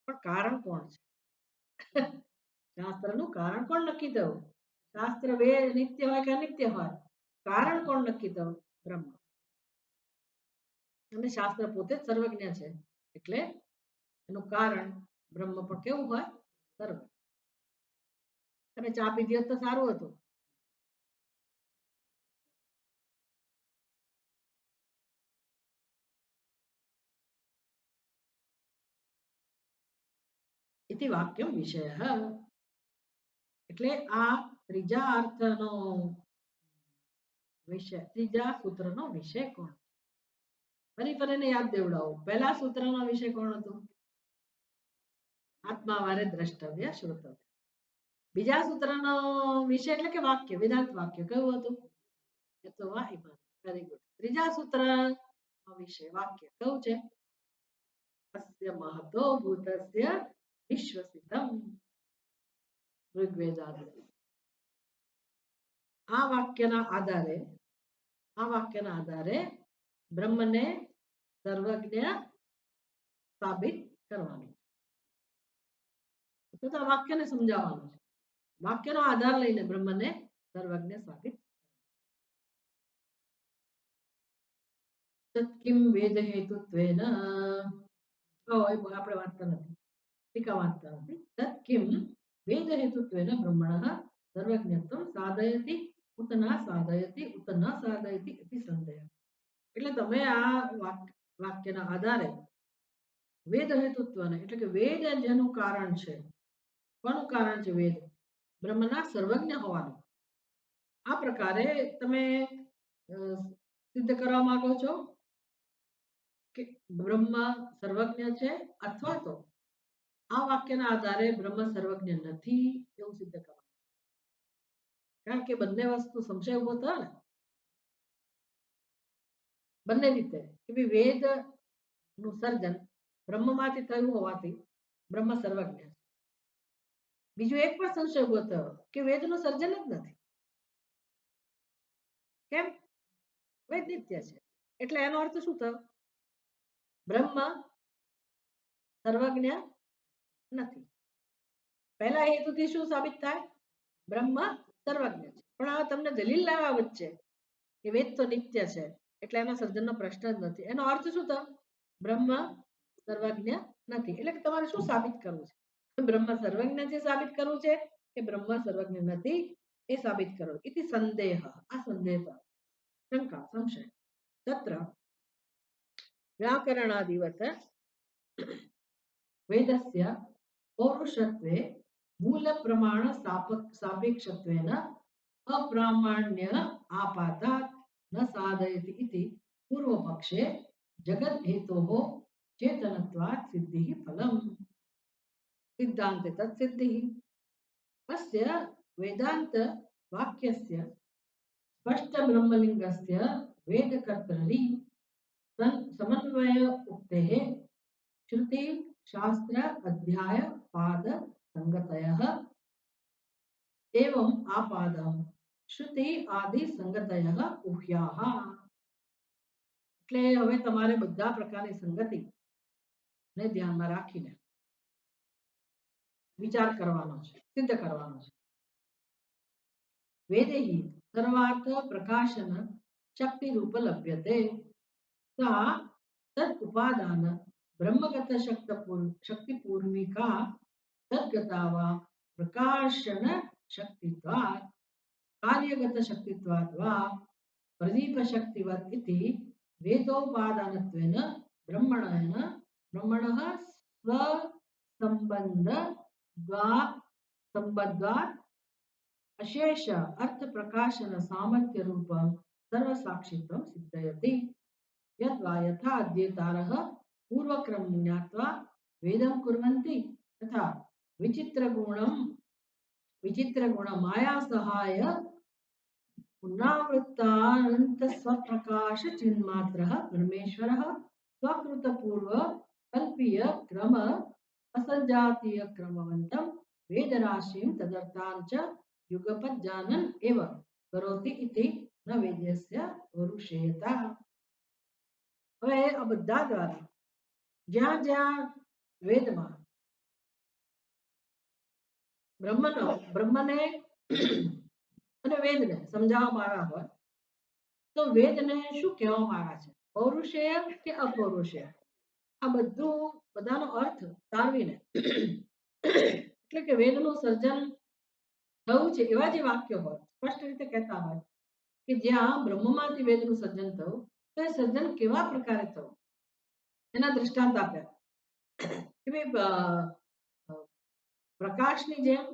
પણ કારણ કોણ છે? શાસ્ત્રનું કારણ કોણ નક્કી થયું? શાસ્ત્ર વેદ નિત્ય હોય કે અનિત્ય હોય, કારણ કોણ નક્કી થયું? બ્રહ્મ. અને શાસ્ત્ર પોતે જ સર્વજ્ઞ છે એટલે એનું કારણ બ્રહ્મ પણ કેવું હોય? સર્વ. અને ચા પીધી હોત તો સારું હતું. ઇતિ વાક્યમ વિષય. એટલે આ ત્રીજા અર્થનો વિષય, ત્રીજા સૂત્રનો વિષય કોણ? ફરી ફરીને યાદ દેવડાવો. પહેલા સૂત્રનો વિષય કોણ હતું? આત્મા વારે દ્રષ્ટવ્ય શ્રોતવ્ય. બીજા સૂત્રનો વિષય એટલે કે વાક્ય, વેદાંત વાક્ય કયું હતું? એ તો વાહ, વેરી ગુડ. ત્રીજા સૂત્રનો વિષય વાક્ય કયું છે? અસ્ય મહતો ભૂતસ્ય વિશ્વસિતમ ઋગ્વેદાદિ. આ વાક્યના આધારે બ્રહ્મને સર્વજ્ઞ સાબિત કરવાનું છે. તો વાક્યને સમજાવવાનું છે. વાક્યનો આધાર લઈને બ્રહ્મને સર્વજ્ઞ સાબિત. તત્કિમ વેદ હેતુત્વેન. આપણે વાંચતા નથી, ટીકા વાંચતા નથી. તત્કિમ વેદ હેતુત્વેન બ્રહ્મણઃ સર્વજ્ઞત્વં સાધયતિ ઉત ન સાધયતિ ઉત ન સાધયતિ ઇતિ સંદેહ. એટલે તમે આ વાક્યના આધારે વેદ હેતુત્વને એટલે કે વેદ જેનું કારણ છે. કોનું કારણ છે વેદ? બ્રહ્મના સર્વજ્ઞ હોવાનું. આ પ્રકારે તમે સિદ્ધ કરવા માંગો છો કે બ્રહ્મ સર્વજ્ઞ છે, અથવા તો આ વાક્યના આધારે બ્રહ્મ સર્વજ્ઞ નથી એવું સિદ્ધ કરવા. કારણ કે બંને વસ્તુ સંશય ઉભો થયો ને બંને રીતે કે ભાઈ વેદ નું સર્જન બ્રહ્મમાંથી થયું હોવાથી બ્રહ્મ સર્વજ્ઞ છે. બીજો એક પણ સંશય ઉભો થયો કે વેદનું સર્જન જ નથી. કેમ? વેદ નિત્ય છે. એટલે એનો અર્થ શું થયો? બ્રહ્મ સર્વજ્ઞ નથી. પહેલા હેતુથી શું સાબિત થાય? બ્રહ્મ સર્વજ્ઞ છે. પણ આ તમને દલીલ લાવવા વચ્ચે કે વેદ તો નિત્ય છે એટલે એના સર્જનનો પ્રશ્ન જ નથી. એનો અર્થ શું થયો? બ્રહ્મ સર્વજ્ઞ નથી. એટલે તમારે શું સાબિત કરવું છે? બ્રહ્મ સર્વજ્ઞ છે સાબિત કરવું છે કે બ્રહ્મ સર્વજ્ઞ નથી એ સાબિત કરો. ઇતિ સંદેહ. આ સંદેહ, શંકા, સંશય. તત્ર व्याकरणादिवत् वेदस्य पौरुषत्वे मूलप्रमाण सापेक्षत्वेन अप्रामाण्य आपातात् न साधयति इति पूर्वपक्षे जगद्हेतोः चेतनत्वात् सिद्धिः फलम्. सिद्धान्ते तत्सिद्धिः. अस्य वेदान्त वाक्यस्य स्पष्ट ब्रह्मलिङ्गस्य वेदकर्तरि समन्वय उक्तेः श्रुति शास्त्र अध्याय पाद संगतयः एवं आपादः श्रुति आदि संगतयः उह्याः. એટલે હવે તમારે બધા પ્રકારની સંગતિ ને ધ્યાનમાં રાખીને વિચાર કરવાનો છે, સિદ્ધ કરવાનો છે. વેદેહી સર્વાર્થ પ્રકાશન શક્તિ રૂપ લભ્યતે सा तद उपादान ब्रह्मगत शक्ति पूर्विका तद्गता वा प्रकाशन शक्तित्वात् कार्यगत शक्तित्वात् वा प्रदीप शक्तिवत् इति वेदोपादानत्वेन ब्रह्मणः स्व संबंध द्वा संबद्धात् अशेष अर्थ प्रकाशन सामर्थ्य रूपं सर्वसाक्षित्वं सिद्धयति। यद्वा यथा अध्येतारः पूर्वक्रमं ज्ञात्वा वेदं कुर्वन्ति तथा विचित्रगुणं विचित्रगुणमायासहाय पुनरावृत्तानन्तस्वप्रकाशचिन्मात्रः परमेश्वरः स्वकृतपूर्व कल्पीय क्रम असञ्जातीयक्रमवन्तं वेदराशिं तदर्थान् च युगपज्जानन् एव करोति इति न वेद्यस्य वरुषेयता। હવે આ બધા દ્વારા જ્યાં જ્યાં વેદમાં બ્રહ્મને અને વેદને સમજાવવામાં આવ્યા હોય તો વેદને શું કહેવામાં આવ્યા છે, પૌરુષેય કે અપૌરુષેય? આ બધું બધાનો અર્થ તારવીને એટલે કે વેદનું સર્જન થયું છે એવા જે વાક્યો હોય સ્પષ્ટ રીતે કહેતા હોય કે જ્યાં બ્રહ્મમાંથી વેદનું સર્જન થયું તો એ સર્જન કેવા પ્રકારે થયું એના દ્રષ્ટાંત આપ્યા કે પ્રકાશની જેમ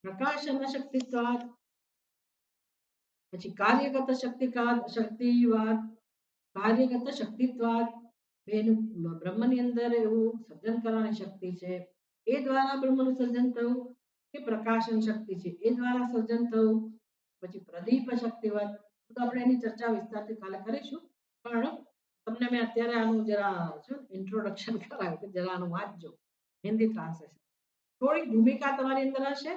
પ્રકાશન શક્તિત્વાદ, પછી કાર્યગત શક્તિવાદ, કાર્યગત શક્તિત્વાદ, બેનું બ્રહ્મની અંદર એવું સર્જન કરવાની શક્તિ છે એ દ્વારા બ્રહ્મનું સર્જન થયું કે પ્રકાશન શક્તિ છે એ દ્વારા સર્જન થયું, પછી પ્રદીપ શક્તિવાદ. તો આપણે એની ચર્ચા વિસ્તારથી કાલે કરીશું, પણ તમને મેં અત્યારે આનું જરા ઇન્ટ્રોડક્શન કરાવ્યું કે જરા આનું વાંચજો, હિન્દી ટ્રાન્સલેશન. થોડીક ભૂમિકા તમારી અંદર હશે,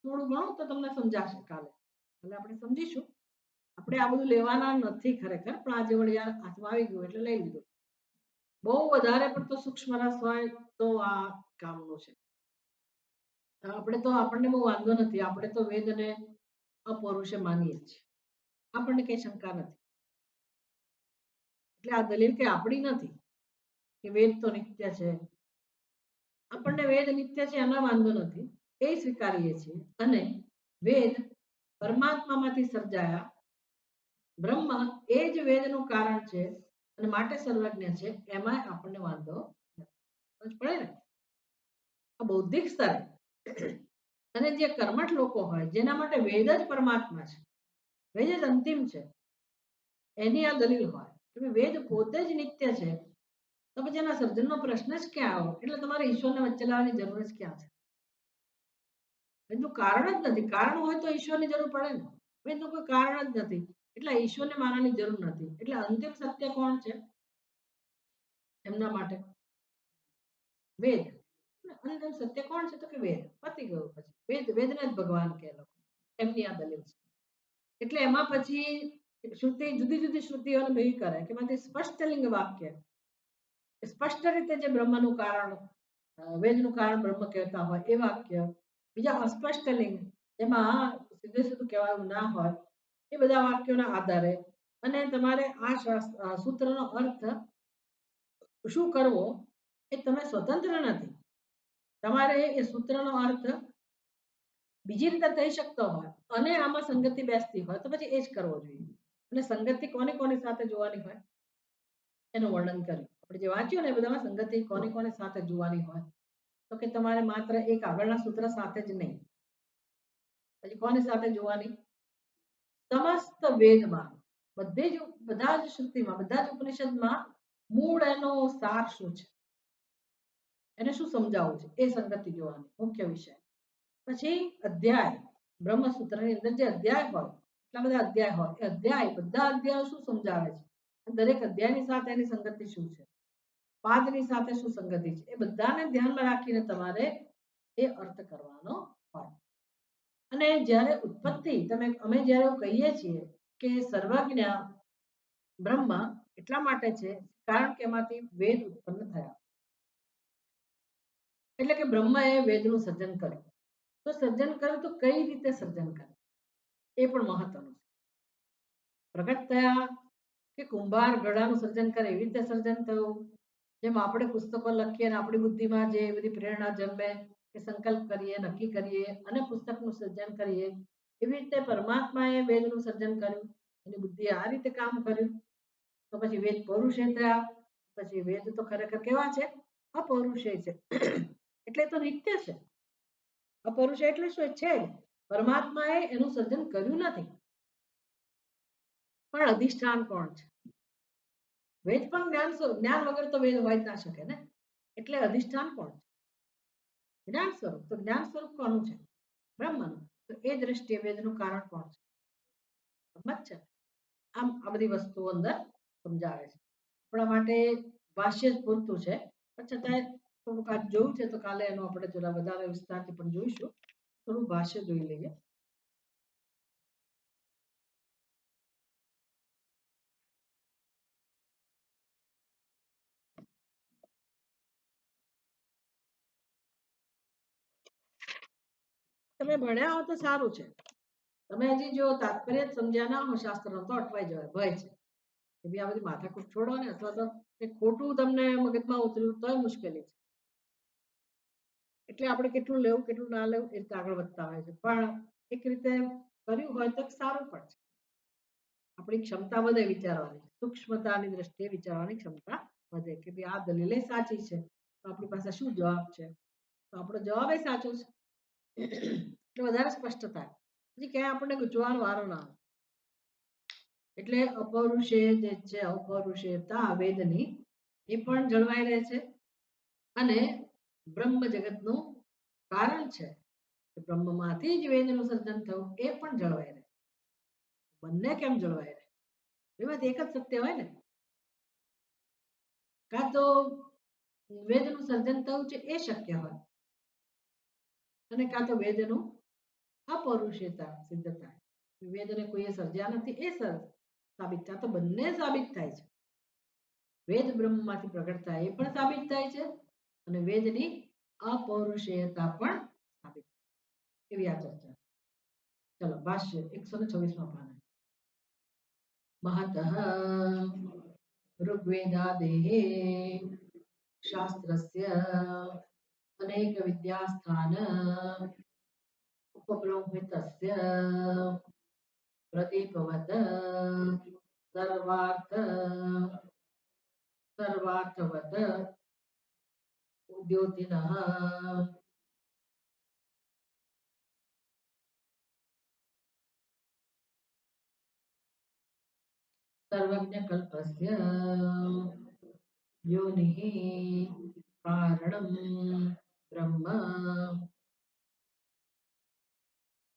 થોડું ઘણું તો તમને સમજાશે કાલે, એટલે આપણે સમજીશું. આપણે આ બધું લેવાના નથી ખરેખર, પણ આજે વળી યાર હાથમાં આવી ગયું એટલે લઈ લીધું. બહુ વધારે પડતો સૂક્ષ્મ રસ હોય તો આ કામનું છે. આપણે તો આપણને બહુ વાંધો નથી, આપણે તો વેદને અપૌરુષે માનીએ છીએ, આપણને કઈ શંકા નથી. એટલે આ દલીલ કે આપણી નથી કે વેદ તો નિત્ય છે, આપણને વેદ નિત્ય છે એનો વાંધો નથી, એ સ્વીકારીએ છીએ. અને વેદ પરમાત્મામાંથી સર્જાયા, બ્રહ્મ એ જ વેદનું કારણ છે અને માટે સર્વજ્ઞ છે, એમાં આપણને વાંધો નથી. પડે ને આ બૌદ્ધિક સ્તરે. અને જે કર્મઠ લોકો હોય જેના માટે વેદ જ પરમાત્મા છે, વેદ જ અંતિમ છે, એની આ દલીલ હોય કે વેદ પોતે જ નિત્ય છે, તો પછી એના સર્જનનો પ્રશ્ન જ ક્યાં આવ્યો? એટલે તમારે ઈશ્વરને વચ્ચે લાવવાની જરૂર જ ક્યાં છે? એનું કારણ જ નથી. કારણ હોય તો ઈશ્વરની જરૂર પડે ને, એનું કોઈ કારણ જ નથી એટલે ઈશ્વરને માનવાની જરૂર નથી. એટલે અંતિમ સત્ય કોણ છે એમના માટે? વેદ. અંતિમ સત્ય કોણ છે? તો કે વેદ. પતી ગયું. પછી વેદને જ ભગવાન કહે લોકો, એમની આ દલીલ છે. એટલે એમાં પછી શ્રુતિ જુદી જુદી શ્રુતિઓને ભેગી કરે કે એમાંથી સ્પષ્ટલિંગ વાક્ય સ્પષ્ટ રીતે જે બ્રહ્મનું કારણ, વેદનું કારણ બ્રહ્મ કહેતા હોય એ વાક્ય, બીજા અસ્પષ્ટ લિંગ જેમાં સીધે સીધું કહેવાયું ના હોય એ બધા વાક્યોના આધારે અને તમારે આ સૂત્રનો અર્થ શું કરવો એ તમે સ્વતંત્ર નથી. તમારે એ સૂત્રનો અર્થ બીજી રીતે થઈ શકતો હોય અને આમાં સંગતિ બેસતી હોય તો પછી એ જ કરવો જોઈએ. અને સંગતિ કોની કોની સાથે જોવાની હોય એનું વર્ણન કર્યું. આપણે જે વાંચ્યું ને એ બધામાં સંગતિ કોની કોની સાથે જોવાની હોય, તો કે તમારે માત્ર એક આગળના સૂત્ર સાથે જ નહીં, પછી કોની સાથે જોવાની? સમસ્ત વેદમાં, બધા જ શ્રુતિમાં, બધા જ ઉપનિષદમાં મૂળ એનો સાર શું છે, એને શું સમજાવવું છે, એ સંગતિ જોવાની મુખ્ય વિષય. પછી અધ્યાય, બ્રહ્મસૂત્રની અંદર જે અધ્યાય હોય, એટલા બધા અધ્યાય હોય, એ અધ્યાય બધા અધ્યાયો શું સમજાવે છે, દરેક અધ્યાયની સાથે એની સંગતિ શું છે, પાદની સાથે શું સંગતિ છે, એ બધાને ધ્યાનમાં રાખીને તમારે એ અર્થ કરવાનો હોય. અને જ્યારે ઉત્પત્તિ અમે જ્યારે કહીએ છીએ કે સર્વજ્ઞ બ્રહ્મ એટલા માટે છે કારણ કે એમાંથી વેદ ઉત્પન્ન થયા, એટલે કે બ્રહ્મએ વેદનું સર્જન કર્યું. તો સર્જન કર્યું તો કઈ રીતે સર્જન કર્યું એ પણ મહત્વનું છે. પ્રગટ થયા કે કુંભાર ઘડાનું સર્જન કરે એવી રીતે સર્જન થયું, જેમ આપણે પુસ્તકો લખીએ અને આપણી બુદ્ધિમાં જે બધી પ્રેરણા જન્મે કે સંકલ્પ કરીએ, નક્કી કરીએ અને પુસ્તકનું સર્જન કરીએ, એવી રીતે પરમાત્માએ વેદનું સર્જન કર્યું, એની બુદ્ધિએ આ રીતે કામ કર્યું. તો પછી વેદ પૌરુષે થયા. પછી વેદ તો ખરેખર કેવા છે? અપૌરુષેય છે. એટલે તો નિત્ય છે. અપૌરુષ એટલે શું છે જ. પરમાત્માએ એનું સર્જન કર્યું નથી, પણ અધિષ્ઠાન કોણ છે? વેદ પણ જ્ઞાન વગર તો વેદ હોય જ ના શકે ને. એટલે અધિષ્ઠાન કોણ છે? જ્ઞાન સ્વરૂપ. તો જ્ઞાન સ્વરૂપ કોનું છે? બ્રહ્મનું. તો એ દ્રષ્ટિએ વેદનું કારણ કોણ છે? સમજ છે? આમ આ બધી વસ્તુઓ અંદર સમજાવે છે. આપણા માટે ભાષ્ય જ પૂરતું છે, પણ છતાંય થોડુંક આજ જોયું છે તો કાલે એનો આપણે જરા વધારે વિસ્તારથી પણ જોઈશું. થોડું ભાષ્ય જોઈ લઈએ. તમે ભણ્યા હો તો સારું છે. તમે હજી જો તાત્પર્ય જ સમજ્યા ના હો શાસ્ત્રનો તો અટવાઈ જવાય, ભય છે કે ભાઈ આ બધી માથાકૂટ છોડો ને, અથવા તો એ ખોટું તમને મગજમાં ઉતર્યું તોય મુશ્કેલી છે. એટલે આપણે કેટલું લેવું કેટલું ના લેવું એ રીતે આગળ વધતા હોય છે. પણ એક રીતે કર્યું હોય તો સારું પણ છે. આપણી ક્ષમતા વધે વિચારવાની, સૂક્ષ્મતાની દ્રષ્ટિએ વિચારવાની ક્ષમતા વધે કે ભાઈ આ દલીલે સાચી છે, તો આપણી પાસે શું જવાબ છે? તો આપણો જવાબ એ સાચો છે. એટલે વધારે સ્પષ્ટ થાય. પછી ક્યાંય આપણને ગૂંચવાનો વારો ના આવે. એટલે અપૌરુષે જે છે, અપૌરુષેયતા વેદની એ પણ જળવાઈ રહે છે, અને બ્રહ્મ જગતનું કારણ છે, બ્રહ્મમાંથી જ વેદનું સર્જન થયું એ પણ જળવાઈ રહે. બંને કેમ જળવાઈ રહે? એમાંથી એક જ સત્ય હોય ને. કાં તો વેદનું સર્જન થયું છે એ શક્ય હોય, અને કાં તો વેદનું અપૌરુષેયતા સિદ્ધ થાય. વેદને કોઈએ સર્જ્યા નથી એ સાબિત થાય. તો બંને સાબિત થાય છે. વેદ બ્રહ્મમાંથી પ્રગટ થાય એ પણ સાબિત થાય છે, અને વેદની અપૌરુષેયતા પણ સાબિત થાય. એવી આ ચર્ચા. ચલો ભાષ્ય 126માં પાના. મહતઃ ऋग्वेदादेः शास्त्रस्य अनेक विद्यास्थान उपब्रह्मितस्य प्रदीपवत् सर्वार्थ सर्वार्थवत् उद्योतिनः सर्वज्ञकल्पस्य योनिः कारणं ब्रह्म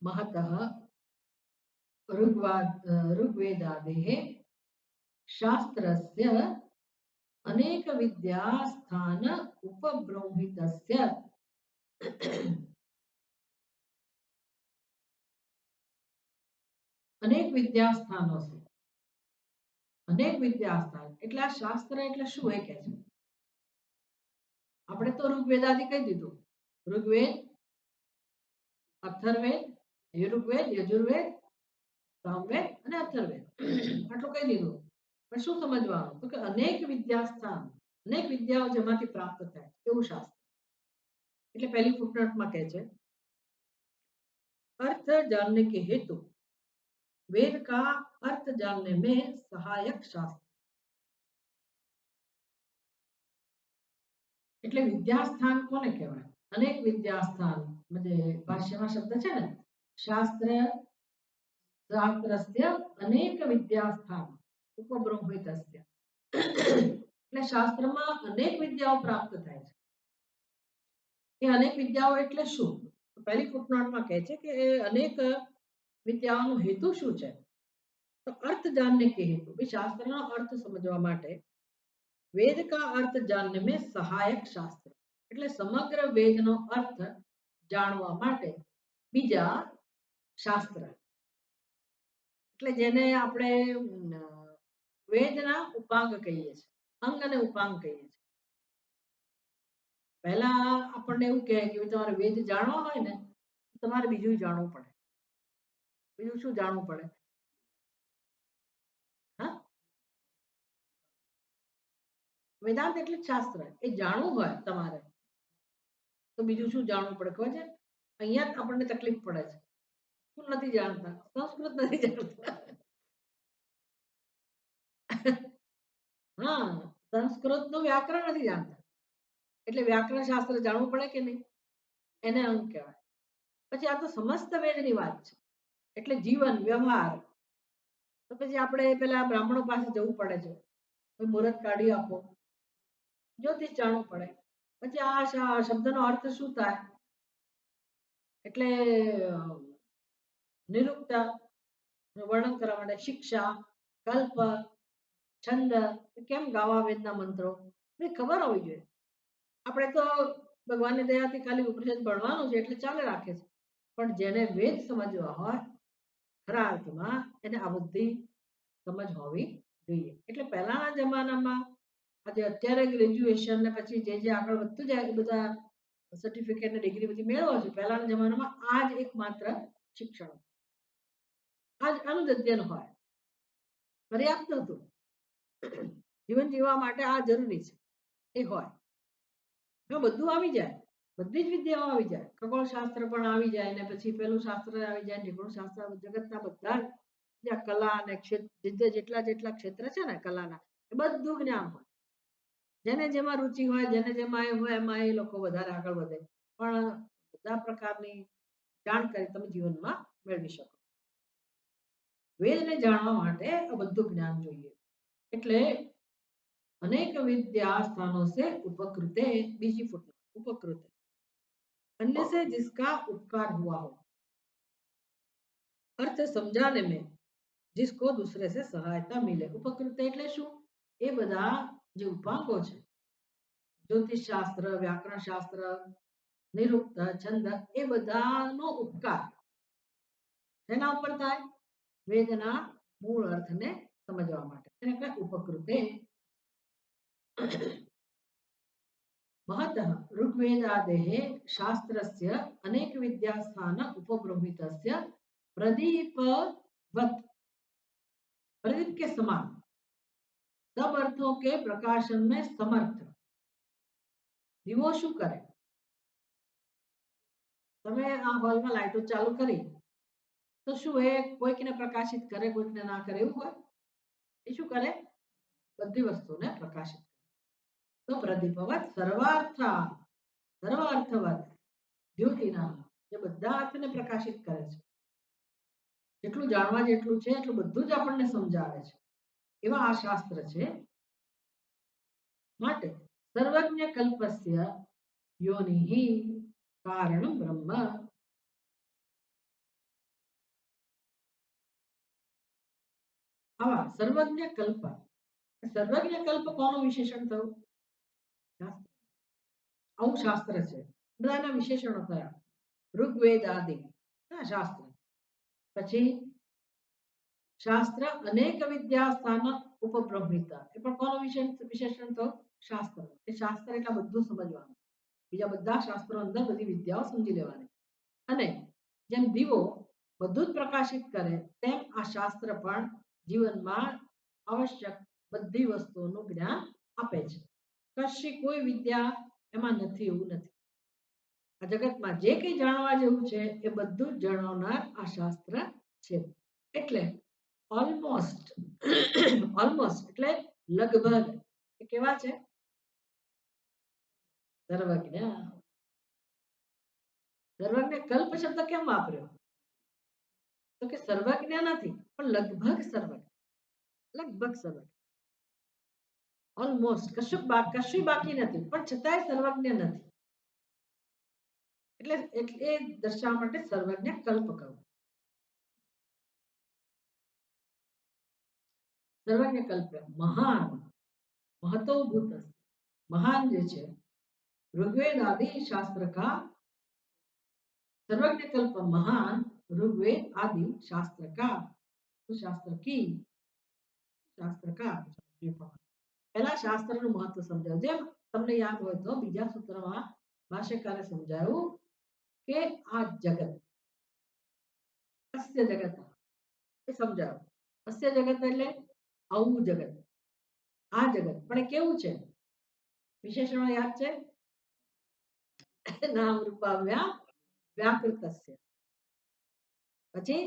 महतः ऋग्वेदादेः शास्त्रस्य अनेक विद्यास्थान उपब्रह्मितस्य અનેક વિદ્યાસ્થાનો છે. અનેક વિદ્યાસ્થાન એટલે આ શાસ્ત્ર એટલે શું એ કહે છે? આપણે તો ઋગ્વેદાથી કહી દીધું. ઋગ્વેદ, અથર્વેદ, યજુર્વેદ, યજુર્વેદ, સામવેદ અને અથર્વેદ આટલું કહી દીધું. પણ શું સમજવાનું? તો કે અનેક વિદ્યાસ્થાન, અનેક વિદ્યાઓ જેમાંથી પ્રાપ્ત થાય એવું શાસ્ત્ર. એટલે પહેલી ફૂટનોટમાં કહે છે, अर्थ जानने के हेतु वेद का अर्थ जानने में सहायक शास्त्र. એટલે વિદ્યાસ્થાન કોને કહેવાય? અનેક વિદ્યાસ્થાન म्हणजे ભાષ્યમાં શબ્દ છે ને, શાસ્ત્ર શાસ્ત્રસ્ય અનેક વિદ્યાસ્થાન ઉપબ્રહ્મિતસ્ય. એટલે શાસ્ત્રમાં અનેક વિદ્યાઓ પ્રાપ્ત થાય છે. એ અનેક વિદ્યાઓ એટલે શું? પહેલી ફૂટનોટમાં કહે છે કે એ અનેક વિદ્યાઓનો હેતુ શું છે? તો अर्थ जानने के हेतु, શાસ્ત્રનો અર્થ સમજવા માટે वेद का अर्थ जानने में सहायक शास्त्र. એટલે સમગ્ર વેદનો અર્થ જાણવા માટે બીજા શાસ્ત્ર. એટલે જેને આપણે વેદના ઉપાંગ કહીએ છીએ, અંગ અને ઉપાંગ કહીએ છીએ. પહેલા આપણને એવું કહે કે તમારે વેદ જાણવા હોય ને તમારે બીજું જાણવું પડે. બીજું શું જાણવું પડે? હા, વેદાંત એટલે શાસ્ત્ર. એ જાણવું હોય તમારે તો બીજું શું જાણવું પડે ખબર છે? અહીંયા જ આપણને તકલીફ પડે છે. શું નથી જાણતા? સંસ્કૃત નથી જાણતા. હા, સંસ્કૃતનું વ્યાકરણ નથી જાણતા. એટલે વ્યાકરણ શાસ્ત્ર જાણવું પડે કે નહીં? એને અંગ કહેવાય. પછી આ તો સમસ્ત વેદની વાત છે. એટલે જીવન વ્યવહાર. તો પછી આપણે પેલા બ્રાહ્મણો પાસે જવું પડે છે. કોઈ મુહૂર્ત કાઢી આપો, જ્યોતિષ જાણવું પડે. પછી આ શબ્દનો અર્થ શું થાય? એટલે નિરુક્તા વર્ણન કરવા માટે શિક્ષા, કલ્પ, છંદ, કેમ ગાવા વેદના મંત્રો એ ખબર હોવી જોઈએ. આપણે તો ભગવાનની દયાથી ખાલી ઉપનિષદ ભણવાનું છે એટલે ચાલે રાખે છે. પણ જેને વેદ સમજવા હોય ખરા અર્થમાં એને આ બધી સમજ હોવી જોઈએ. એટલે પહેલાના જમાનામાં આજે અત્યારે ગ્રેજ્યુએશન ને પછી જે આગળ વધતું જાય એ બધા સર્ટિફિકેટ ને ડિગ્રી બધી મેળવો છે. પહેલાના જમાનામાં આ જ એકમાત્ર શિક્ષણ, આ જ આનું જ અધ્યયન હોય, પર્યાપ્ત હતું. જીવન જીવવા માટે આ જરૂરી છે એ હોય. બધું આવી જાય, બધી જ વિદ્યાઓ આવી જાય, ખગોળ શાસ્ત્ર પણ આવી જાય ને પછી પેલું શાસ્ત્ર આવી જાય, નિગુણ શાસ્ત્ર, જગતના બધા જ કલા અને ક્ષેત્ર જેટલા જેટલા ક્ષેત્ર છે ને કલાના એ બધું જ્ઞાન હોય. જેને જેમાં રુચિ હોય, જેને જેમાં એ હોય એમાં એ લોકો વધારે આગળ વધે. પણ બધા પ્રકારની જાણકારી તમે જીવનમાં મેળવી શકો. વેદને જાણવા માટે આ બધું જ્ઞાન જોઈએ. એટલે अनेक विद्या स्थानों से उपकृते, बीजी फुटनोट उपकृत, अन्य से जिसका उपकार हुआ हो, अर्थ समझाने में जिसको दूसरे से सहायता मिले. उपकृत એટલે શું? એ બધા જે ઉપાંગો છે, જ્યોતિષ શાસ્ત્ર, વ્યાકરણ શાસ્ત્ર, નિરુક્ત, છંદ, એ બધાનો ઉપકાર એના ઉપર થાય? વેદના મૂળ અર્થને સમજવા માટે એને કહેવાય ઉપકૃતે. महतः ऋग्वेदादेः शास्त्रस्य अनेक विद्यास्थान उपबृंहितस्य प्रदीपवत्, प्रदीप के समान सब अर्थों के प्रकाशन में समर्थ. દીવો શું કરે? તમે આ હોલમાં લાઈટો ચાલુ કરી તો શું એ કોઈકને પ્રકાશિત કરે, કોઈકને ના કરે એવું હોય? એ શું કરે? બધી વસ્તુને પ્રકાશિત કરે. તો પ્રદીપવત સર્વાર્થા, સર્વાર્થવત જ્યોતિના, જે બધા અર્થને પ્રકાશિત કરે છે. જેટલું જાણવા જેટલું છે એટલું બધું જ આપણને સમજાવે છે. એવા આ શાસ્ત્ર છે. માટે સર્વજ્ઞ કલ્પસ્ય યોનિહિ કારણ બ્રહ્મ. આવા સર્વજ્ઞ કલ્પ, સર્વજ્ઞ કલ્પ કોનું વિશેષણ થયું? આવું શાસ્ત્ર છે. બધાના વિશેષણો થયા. ઋગ્વેદ આદિ શાસ્ત્ર. પછી શાસ્ત્ર અનેક વિદ્યા સ્થાન ઉપબ્રહ્મિતા, એ પણ કોનું વિશેષણ થયું? શાસ્ત્ર. એ શાસ્ત્ર એટલે બધું સમજવાનું, બીજા બધા શાસ્ત્રો અંદર બધી વિદ્યાઓ સમજી લેવાની. અને જેમ દીવો બધું જ પ્રકાશિત કરે તેમ આ શાસ્ત્ર પણ જીવનમાં આવશ્યક બધી વસ્તુઓનું જ્ઞાન આપે છે. કશી કોઈ વિદ્યા એમાં નથી એવું નથી. આ જગતમાં જે કંઈ જાણવા જેવું છે એ બધું જ જણાવનાર આ શાસ્ત્ર છે. એટલે ઓલમોસ્ટ, ઓલમોસ્ટ એટલે લગભગ એ કેવા છે? સર્વજ્ઞ. સર્વજ્ઞ કલ્પ શબ્દ કેમ વાપર્યો? તો કે સર્વજ્ઞ નથી પણ લગભગ સર્વજ્ઞ, લગભગ સર્વજ્ઞ, ઓલમોસ્ટ કશું બાકી નથી પણ છતાંય સર્વજ્ઞ નથી. એટલે એ દર્શાવવા માટે સર્વજ્ઞ કલ્પ કહું. સર્વજ્ઞ કલ્પ મહાન, महतोभूत, महान જે છે ऋग्वेद आदि शास्त्र का, सर्वज्ञ कल्प महान ऋग्वेद आदि शास्त्र का, तो शास्त्र की, शास्त्र का. पहला शास्त्रનું મહત્વ સમજાવ્યું. જેમ તમને યાદ હોય તો બીજા સૂત્રમાં ભાષ્યકારે સમજાવ્યું કે આ જગત, અસ્ય જગત એ સમજાવ્યું. અસ્ય જગત એટલે આવું જગત, આ જગત પણ એ કેવું છે? વિશેષણો યાદ છે? નામ રૂપાવ્યા વ્યાકૃતસ્ય. પછી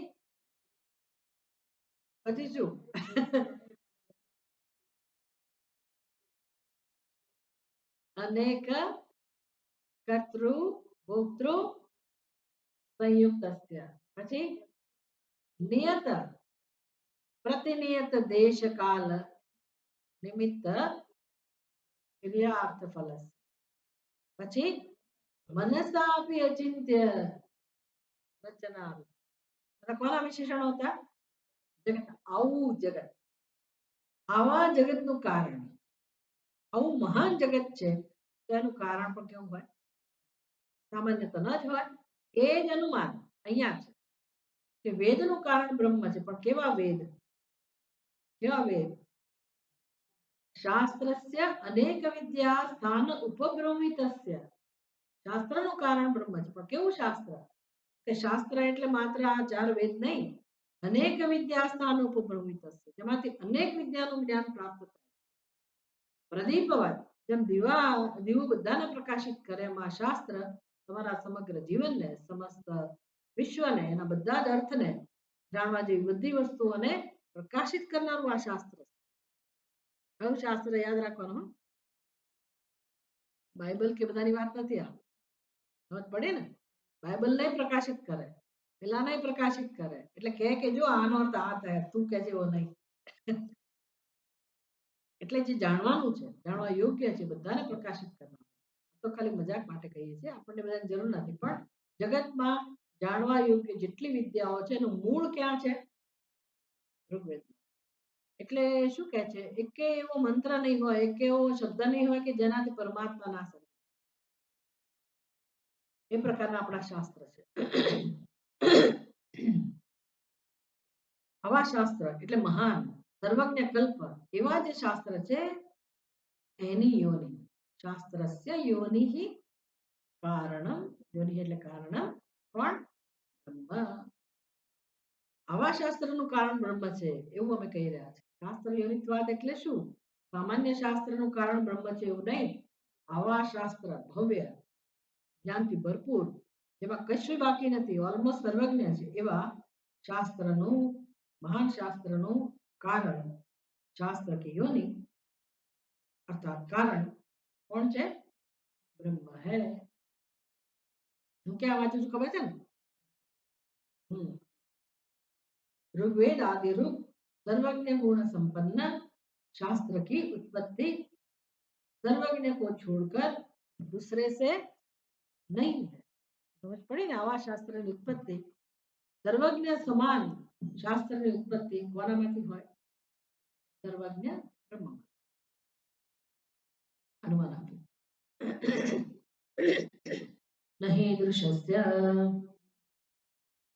પછી શું? અનેક કર્તૃ ભોક્તૃ સંયુક્તસ્ય પછી નિયત પ્રતિનિયત દેશ કાલ નિમિત્ત ક્રિયાર્થ ફલસ પછી मनसापि अचिंत्य रचना कोना विशेषण होता जगत आऊ जगत आवा जगत नु कारण आऊ महान जगत છે તેનું કારણ પણ કેવું હોય સામાન્ય તો ન જ હોય એ જ અનુમાન અહીંયા છે કે વેદનું કારણ બ્રહ્મ છે પણ કેવા વેદ શાસ્ત્રસ્ય અનેક વિદ્યા સ્થાન ઉપબ્રહ્મિતસ્ય શાસ્ત્રનું કારણ બ્રહ્મ છે પણ કેવું શાસ્ત્ર કે શાસ્ત્ર એટલે માત્ર આ ચાર વેદ નહીં અનેક વિદ્યા સ્થાન ઉપબ્રહ્મિતસ્ય જેમાંથી અનેક વિદ્યાનું જ્ઞાન પ્રાપ્ત થાય પ્રદીપવત જેમ દીવો બધાને પ્રકાશિત કરે એમ આ શાસ્ત્ર તમારા સમગ્ર જીવનને સમસ્ત વિશ્વને એના બધા જ અર્થને જાણવા જેવી બધી વસ્તુઓને પ્રકાશિત કરનારું આ શાસ્ત્ર કયું શાસ્ત્ર યાદ રાખવાનું બાઇબલ કે બધાની વાત નથી આ સમજ પડે ને બાઇબલ ને પ્રકાશિત કરે પેલા ને પ્રકાશિત કરે એટલે કે જો આનો અર્થ આ થાય તું કે જેવો નહીં એટલે જે જાણવાનું છે જાણવા યોગ્ય છે બધાને પ્રકાશિત કરવાનું તો ખાલી મજાક માટે કહીએ છીએ આપણને બધાની જરૂર નથી પણ જગતમાં જાણવા યોગ્ય જેટલી વિદ્યાઓ છે એનું મૂળ ક્યાં છે ઋગ્વેદ એટલે શું કહે છે એકે એવો મંત્ર નહીં હોય એકે એવો શબ્દ નહીં હોય કે જેનાથી પરમાત્મા ના સમજે એ પ્રકારના આપણા શાસ્ત્ર છે આવા શાસ્ત્ર એટલે મહાન સર્વજ્ઞ કલ્પ એવા જે શાસ્ત્ર છે એની યોનિ શાસ્ત્રસ્ય યોનિ કારણમ યોનિ એટલે કારણ કોણ બ્રહ્મ આવા શાસ્ત્રનું કારણ બ્રહ્મ છે એવું અમે કહી રહ્યા છીએ શાસ્ત્ર યોનિત્વાદ એટલે શું સામાન્ય શાસ્ત્રનું કારણ બ્રહ્મ છે એવું નહીં આવા શાસ્ત્ર ભવ્ય જ્ઞાનથી ભરપૂર જેમાં કશું બાકી નથી ઓલમોસ્ટ સર્વજ્ઞ છે એવા શાસ્ત્રનું મહાન શાસ્ત્રનું કારણ શાસ્ત્ર की योनि अर्थात कारण कौन છે બ્રહ્મ है હું ક્યાં વાંચું છું ખબર છે ને ऋग्वेद आदि रूप सर्वज्ञ गुण संपन्न शास्त्र की उत्पत्ति सर्वज्ञ को छोड़कर दूसरे से नहीं है समझ पड़ी ना आवा शास्त्र की उत्पत्ति सर्वज्ञ समान शास्त्र की उत्पत्ति कोणाમાંથી હોય सर्वज्ञ ब्रह्म अनुमान आप्યું नहीं दृश्यस्य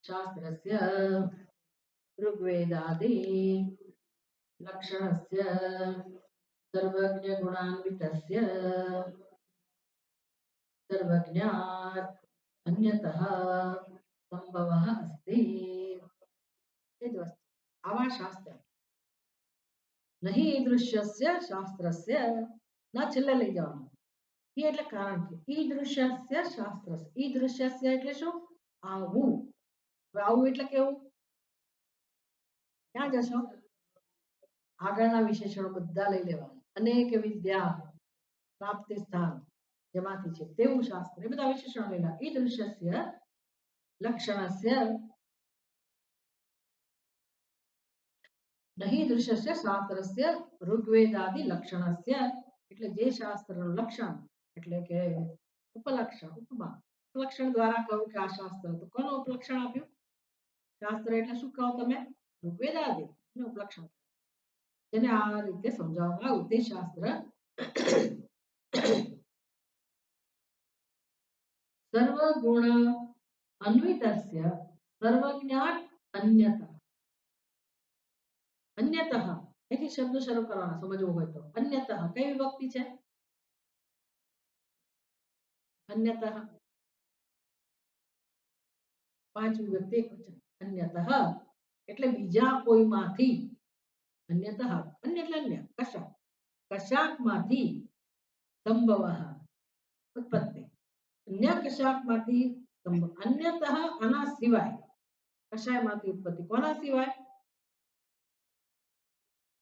शास्त्रस्य ऋग्वेदादि लक्षणस्य सर्वज्ञ गुणान्वितस्य सर्वज्ञात् अन्यतः संभवः अस्ति आवा शास्त्र नहीं दृश्यस्य शास्त्रस्य ना छेल्ले लई जवानुं ई એટલે કારણ કે ईदृश्यस्य शास्त्रस्य ईदृश्यस्य એટલે શું આવું આવું એટલે કેવું ક્યાં જશો આગળના વિશેષણો બધા લઈ લેવાના અનેક વિદ્યા પ્રાપ્તિ સ્થાન જેમાંથી છે તેવું શાસ્ત્ર એ બધા વિશેષણો લેલા ईदृश्यस्य लक्षणस्य नहीं दृश्यस्य शास्त्रस्य ऋग्वेदादि लक्षणस्य એટલે જે શાસ્ત્રનું લક્ષણ એટલે કે ઉપલક્ષણ ઉપમા ઉપલક્ષણ દ્વારા કહું કે આ શાસ્ત્ર તો કોનું ઉપલક્ષણ આપ્યું શાસ્ત્ર એટલે શું કહો તમે ઋગ્વેદાદિ નું ઉપલક્ષણ જેને આ રીતે સમજાવવામાં આવ્યું તે શાસ્ત્ર સર્વગુણ અન્વિતસ્ય સર્વજ્ઞાત અન્યતઃ अन्यतः ऐથી શબ્દ શરૂ કરવાના સમજવું હોય તો अन्यतः કઈ વિભક્તિ છે अन्यतः પાંચ વિભક્તિ એકવચન अन्यतः એટલે બીજા કોઈમાંથી अन्यतः अन्य એટલે અન્ય કશાકમાંથી સંભવઃ ઉત્પત્તિ અન્ય કશાકમાંથી अन्यतः આના સિવાય કશાયમાંથી ઉત્પત્તિ કોના સિવાય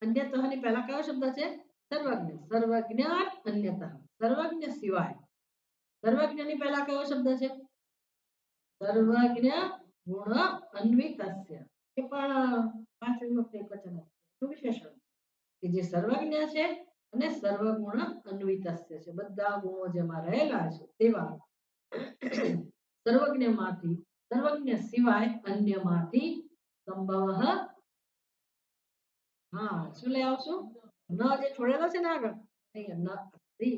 अन्यतः ની પહેલા કયો શબ્દ છે સર્વજ્ઞ સર્વજ્ઞાત अन्यतः સર્વજ્ઞ સિવાય સર્વજ્ઞની પહેલા કયો શબ્દ છે? સર્વજ્ઞ ગુણ અન્વિતસ્ય. એ પણ પાંચ વિભક્તિ એકવચન શું વિશેષણ કે જે સર્વજ્ઞ છે અને સર્વગુણ અન્વિતસ્ય છે, બધા ગુણો જેમાં રહેલા છે તેવા સર્વજ્ઞમાંથી, સર્વજ્ઞ સિવાય અન્યમાંથી સંભવ. હા, શું લઈ આવશું? ન જે છોડેલો છે ને આગળ અહીંયા ન અસ્તિ.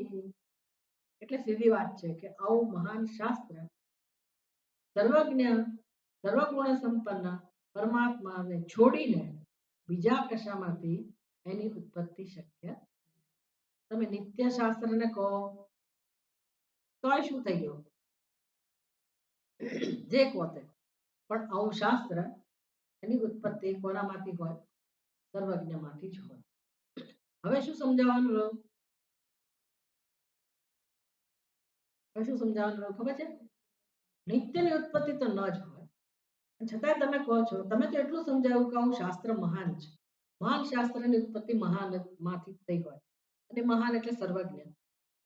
એટલે સીધી વાત છે કે આવું મહાન શાસ્ત્ર સર્વજ્ઞ સર્વગુણ સંપન્ન પરમાત્માને છોડીને બીજા કશામાંથી એની ઉત્પત્તિ શક્ય. તમે નિત્ય શાસ્ત્રને કહો તોય શું થઈ ગયું? જે કહો તે, પણ આવું શાસ્ત્ર એની ઉત્પત્તિ કોનામાંથી હોય? સર્વજ્ઞમાંથી જ હોય. હવે શું સમજાવવાનું રહ્યું? હવે શું સમજાવવાનું રહ્યું ખબર છે? નિત્યની ઉત્પત્તિ તો ન જ હોય, છતાંય તમે કહો છો, તમે તો એટલું સમજાવ્યું કે આવું શાસ્ત્ર મહાન છે. મહાન શાસ્ત્રની ઉત્પત્તિ મહાન માંથી થઈ હોય, અને મહાન એટલે સર્વજ્ઞ.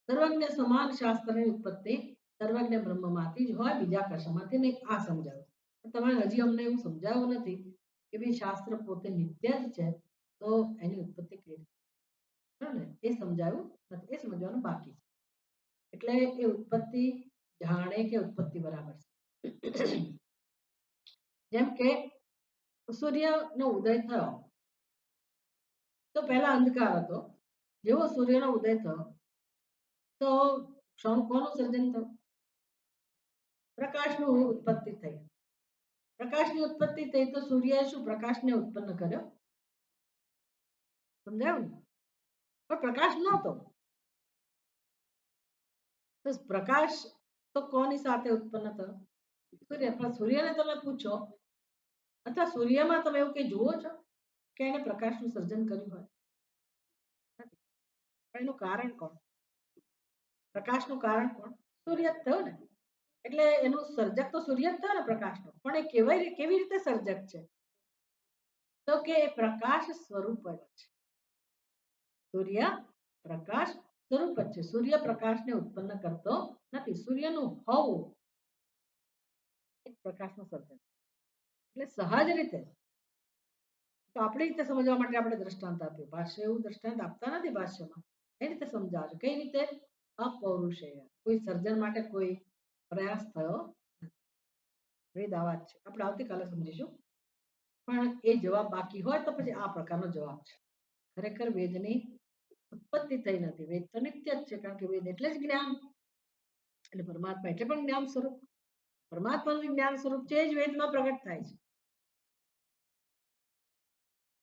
સર્વજ્ઞ સમાન શાસ્ત્રની ઉત્પત્તિ સર્વજ્ઞ બ્રહ્મમાંથી જ હોય, બીજા કશામાંથી નહીં. આ સમજાવ્યું. તમે હજી અમને એવું સમજાવ્યું નથી કે ભાઈ શાસ્ત્ર પોતે નિત્ય જ છે, તો એની ઉત્પત્તિ કઈ રીતે ને એ સમજાવ્યું નથી. એ સમજવાનું બાકી છે. એટલે એ ઉત્પત્તિ જાણે કે ઉત્પત્તિ બરાબર છે. જેમ કે સૂર્યનો ઉદય થયો તો પહેલા અંધકાર હતો, જેવો સૂર્યનો ઉદય થયો તો કોનું સર્જન થયું? પ્રકાશનું ઉત્પત્તિ થઈ. પ્રકાશની ઉત્પત્તિ થઈ તો સૂર્યએ શું પ્રકાશને ઉત્પન્ન કર્યો? સમજાયું ને? પણ પ્રકાશ નહોતો. તો પ્રકાશ તો કોની સાથે ઉત્પન્ન થયો? સૂર્ય. પણ સૂર્યને તમે પૂછો અથવા સૂર્યમાં તમે એવું કઈ જુઓ છો કે એને પ્રકાશનું સર્જન કર્યું હોય? પણ એનું કારણ કોણ? પ્રકાશનું કારણ કોણ? સૂર્ય જ થયો ને. એટલે એનું સર્જક તો સૂર્ય જ થયો ને પ્રકાશનો. પણ એ કેવી રીતે સર્જક છે? તો કે એ પ્રકાશ સ્વરૂપ જ છે. સૂર્ય પ્રકાશ સ્વરૂપ જ છે. સૂર્ય પ્રકાશને ઉત્પન્ન કરતો નથી. સૂર્યનું હોવું એ પ્રકાશનું સર્જન. એટલે સહજ રીતે તો આપણી રીતે સમજવા માટે આપણે દ્રષ્ટાંત આપ્યું. ભાષ્ય એવું દ્રષ્ટાંત આપતા નથી ભાષ્યમાં. એ રીતે સમજાવજો. કઈ રીતે? અપૌરુષેય. કોઈ સર્જન માટે કોઈ પ્રયાસ થયો નથી. વેદ આવા જ છે. આપણે આવતીકાલે સમજીશું. પણ એ જવાબ બાકી હોય તો પછી આ પ્રકારનો જવાબ છે. ખરેખર વેદની ઉત્પત્તિ થઈ નથી. વેદ તો નિત્ય જ છે, કારણ કે વેદ એટલે જ જ્ઞાન. એટલે પરમાત્મા એટલે પણ જ્ઞાન સ્વરૂપ. પરમાત્માનું જ્ઞાન સ્વરૂપ છે જ વેદમાં પ્રગટ થાય છે.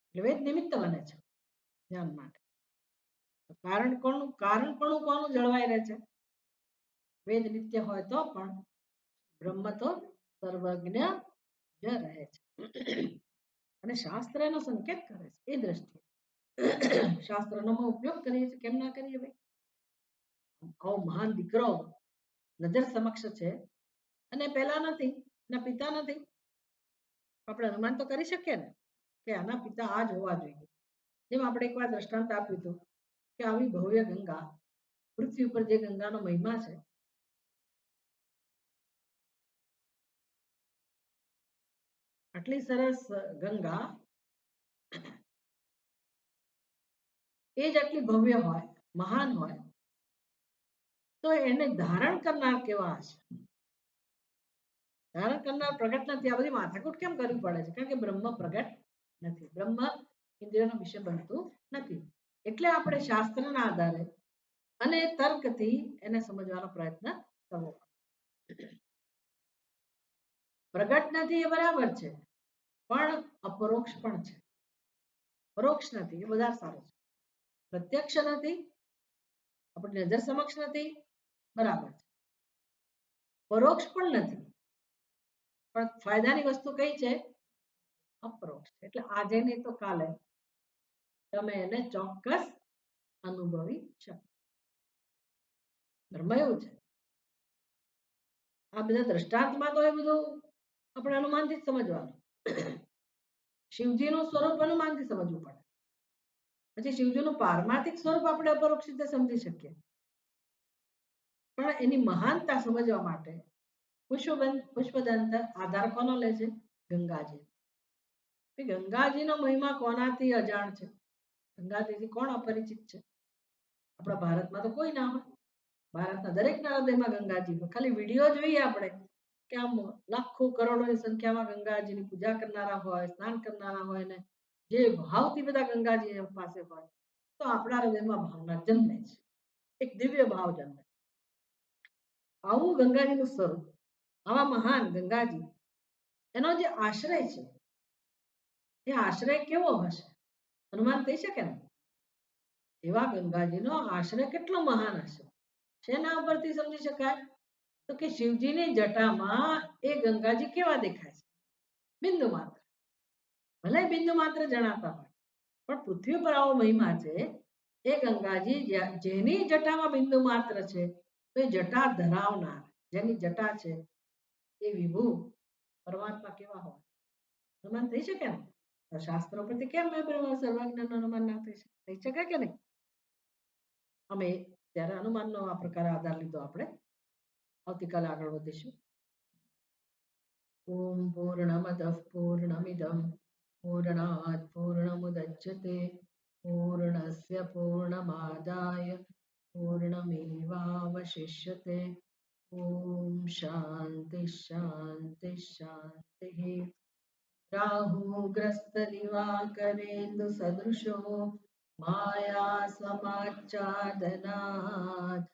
એટલે વેદ નિમિત્ત બને છે જ્ઞાન માટે. કારણ કોનું જળવાઈ રહે છે? વેદ નિત્ય હોય તો પણ બ્રહ્મ તો સર્વજ્ઞ જ રહે છે. અને શાસ્ત્ર એનો સંકેત કરે છે. એ દ્રષ્ટિએ શાસ્ત્રનો ઉપયોગ કરીએ છીએ. કેમ ના કરીએ ભાઈ? આવો મહાન દીકરો નજર સમક્ષ છે અને પેલા નથી, એના પિતા નથી. આપણે અનુમાન તો કરી શકીએ ને કે આના પિતા આ જ હોવા જોઈએ. જેમ આપણે એકવાર દ્રષ્ટાંત આપ્યું હતું કે આવી ભવ્ય ગંગા, પૃથ્વી ઉપર જે ગંગાનો મહિમા છે, આટલી સરસ ગંગા એ જ આટલી ભવ્ય હોય, મહાન હોય, તો એને ધારણ કરનાર કેવા હશે? ધારણ કરનાર પ્રગટ નથી. આ બધી માથાકૂટ કેમ કરવી પડે છે? કારણ કે બ્રહ્મ પ્રગટ નથી. બ્રહ્મ ઇન્દ્રિયનો વિષય બનતું નથી. એટલે આપણે શાસ્ત્રના આધારે અને તર્કથી એને સમજવાનો પ્રયત્ન કરવો. પ્રગટ નથી એ બરાબર છે, પણ અપરોક્ષ પણ છે. પરોક્ષ નથી એ વધારે સારું છે. પ્રત્યક્ષ નથી, આપણી નજર સમક્ષ નથી, બરાબર છે. પરોક્ષ પણ નથી, પણ ફાયદાની વસ્તુ કઈ છે? અપરોક્ષ. એટલે આજે નહીં તો કાલે તમે એને ચોક્કસ અનુભવી શકો. ધર્મ એવું છે. આ બધા દ્રષ્ટાંતમાં તો એ બધું આપણે અનુમાનથી જ સમજવાનું. શિવજીનું સ્વરૂપ અનુમાનથી સમજવું પડે. પછી શિવજીનું પારમાર્થિક સ્વરૂપ આપણે અપરોક્ષ રીતે સમજી શકીએ. પણ એની મહાનતા સમજવા માટે પુષ્પદંત આધાર કોનો લે છે? ગંગાજી. ગંગાજીનો મહિમા કોનાથી અજાણ છે? ગંગાજીથી કોણ અપરિચિત છે? આપણા ભારતમાં તો કોઈ ના હોય. ભારતના દરેકના હૃદયમાં ગંગાજી હોય. ખાલી વિડીયો જોઈએ આપણે કે આમ લાખો કરોડોની સંખ્યામાં ગંગાજીની પૂજા કરનારા હોય, સ્નાન કરનારા હોય ને જે ભાવથી બધા ગંગાજી પાસે હોય તો આપણા હૃદયમાં ભાવના જન્મે છે. એક દિવ્ય ભાવ જન્મે. આવું ગંગાજીનું સ્વરૂપ, આવા મહાન ગંગાજી, એનો જે આશ્રય છે એ આશ્રય કેવો હશે? અનુમાન થઈ શકે ને? એવા ગંગાજીનો આશ્રય કેટલો મહાન હશે? શેના ઉપરથી સમજી શકાય? તો કે શિવજીની જટામાં એ ગંગાજી કેવા દેખાય છે? બિંદુ માત્ર. ભલે બિંદુ માત્ર જણાતા હોય પણ પૃથ્વી પર આવો મહિમા છે એ ગંગાજી જેની જટામાં બિંદુ માત્ર છે તો એ જટા ધરાવનાર જેની જટા છે એ વિભુ પરમાત્મા કેવા હોય? અનુમાન થઈ શકે ને? તો શાસ્ત્રો પરથી કેમ સર્વજ્ઞાનનું અનુમાન ના થઈ શકે કે નહીં? અમે ત્યારે અનુમાનનો આ પ્રકારે આધાર લીધો. આપણે આવતીકાલે આગળ વધીશું. ઓમ પૂર્ણમદઃ પૂર્ણમિદં પૂર્ણાત પૂર્ણમુદચ્યતે પૂર્ણસ્ય પૂર્ણમાદાય પૂર્ણમેવાવશિષ્યતે. ઓમ શાંતિ શાંતિ શાંતિ. राहुग्रस्त दिवाकरेन्दु सदृशो माया समाच्चादनात्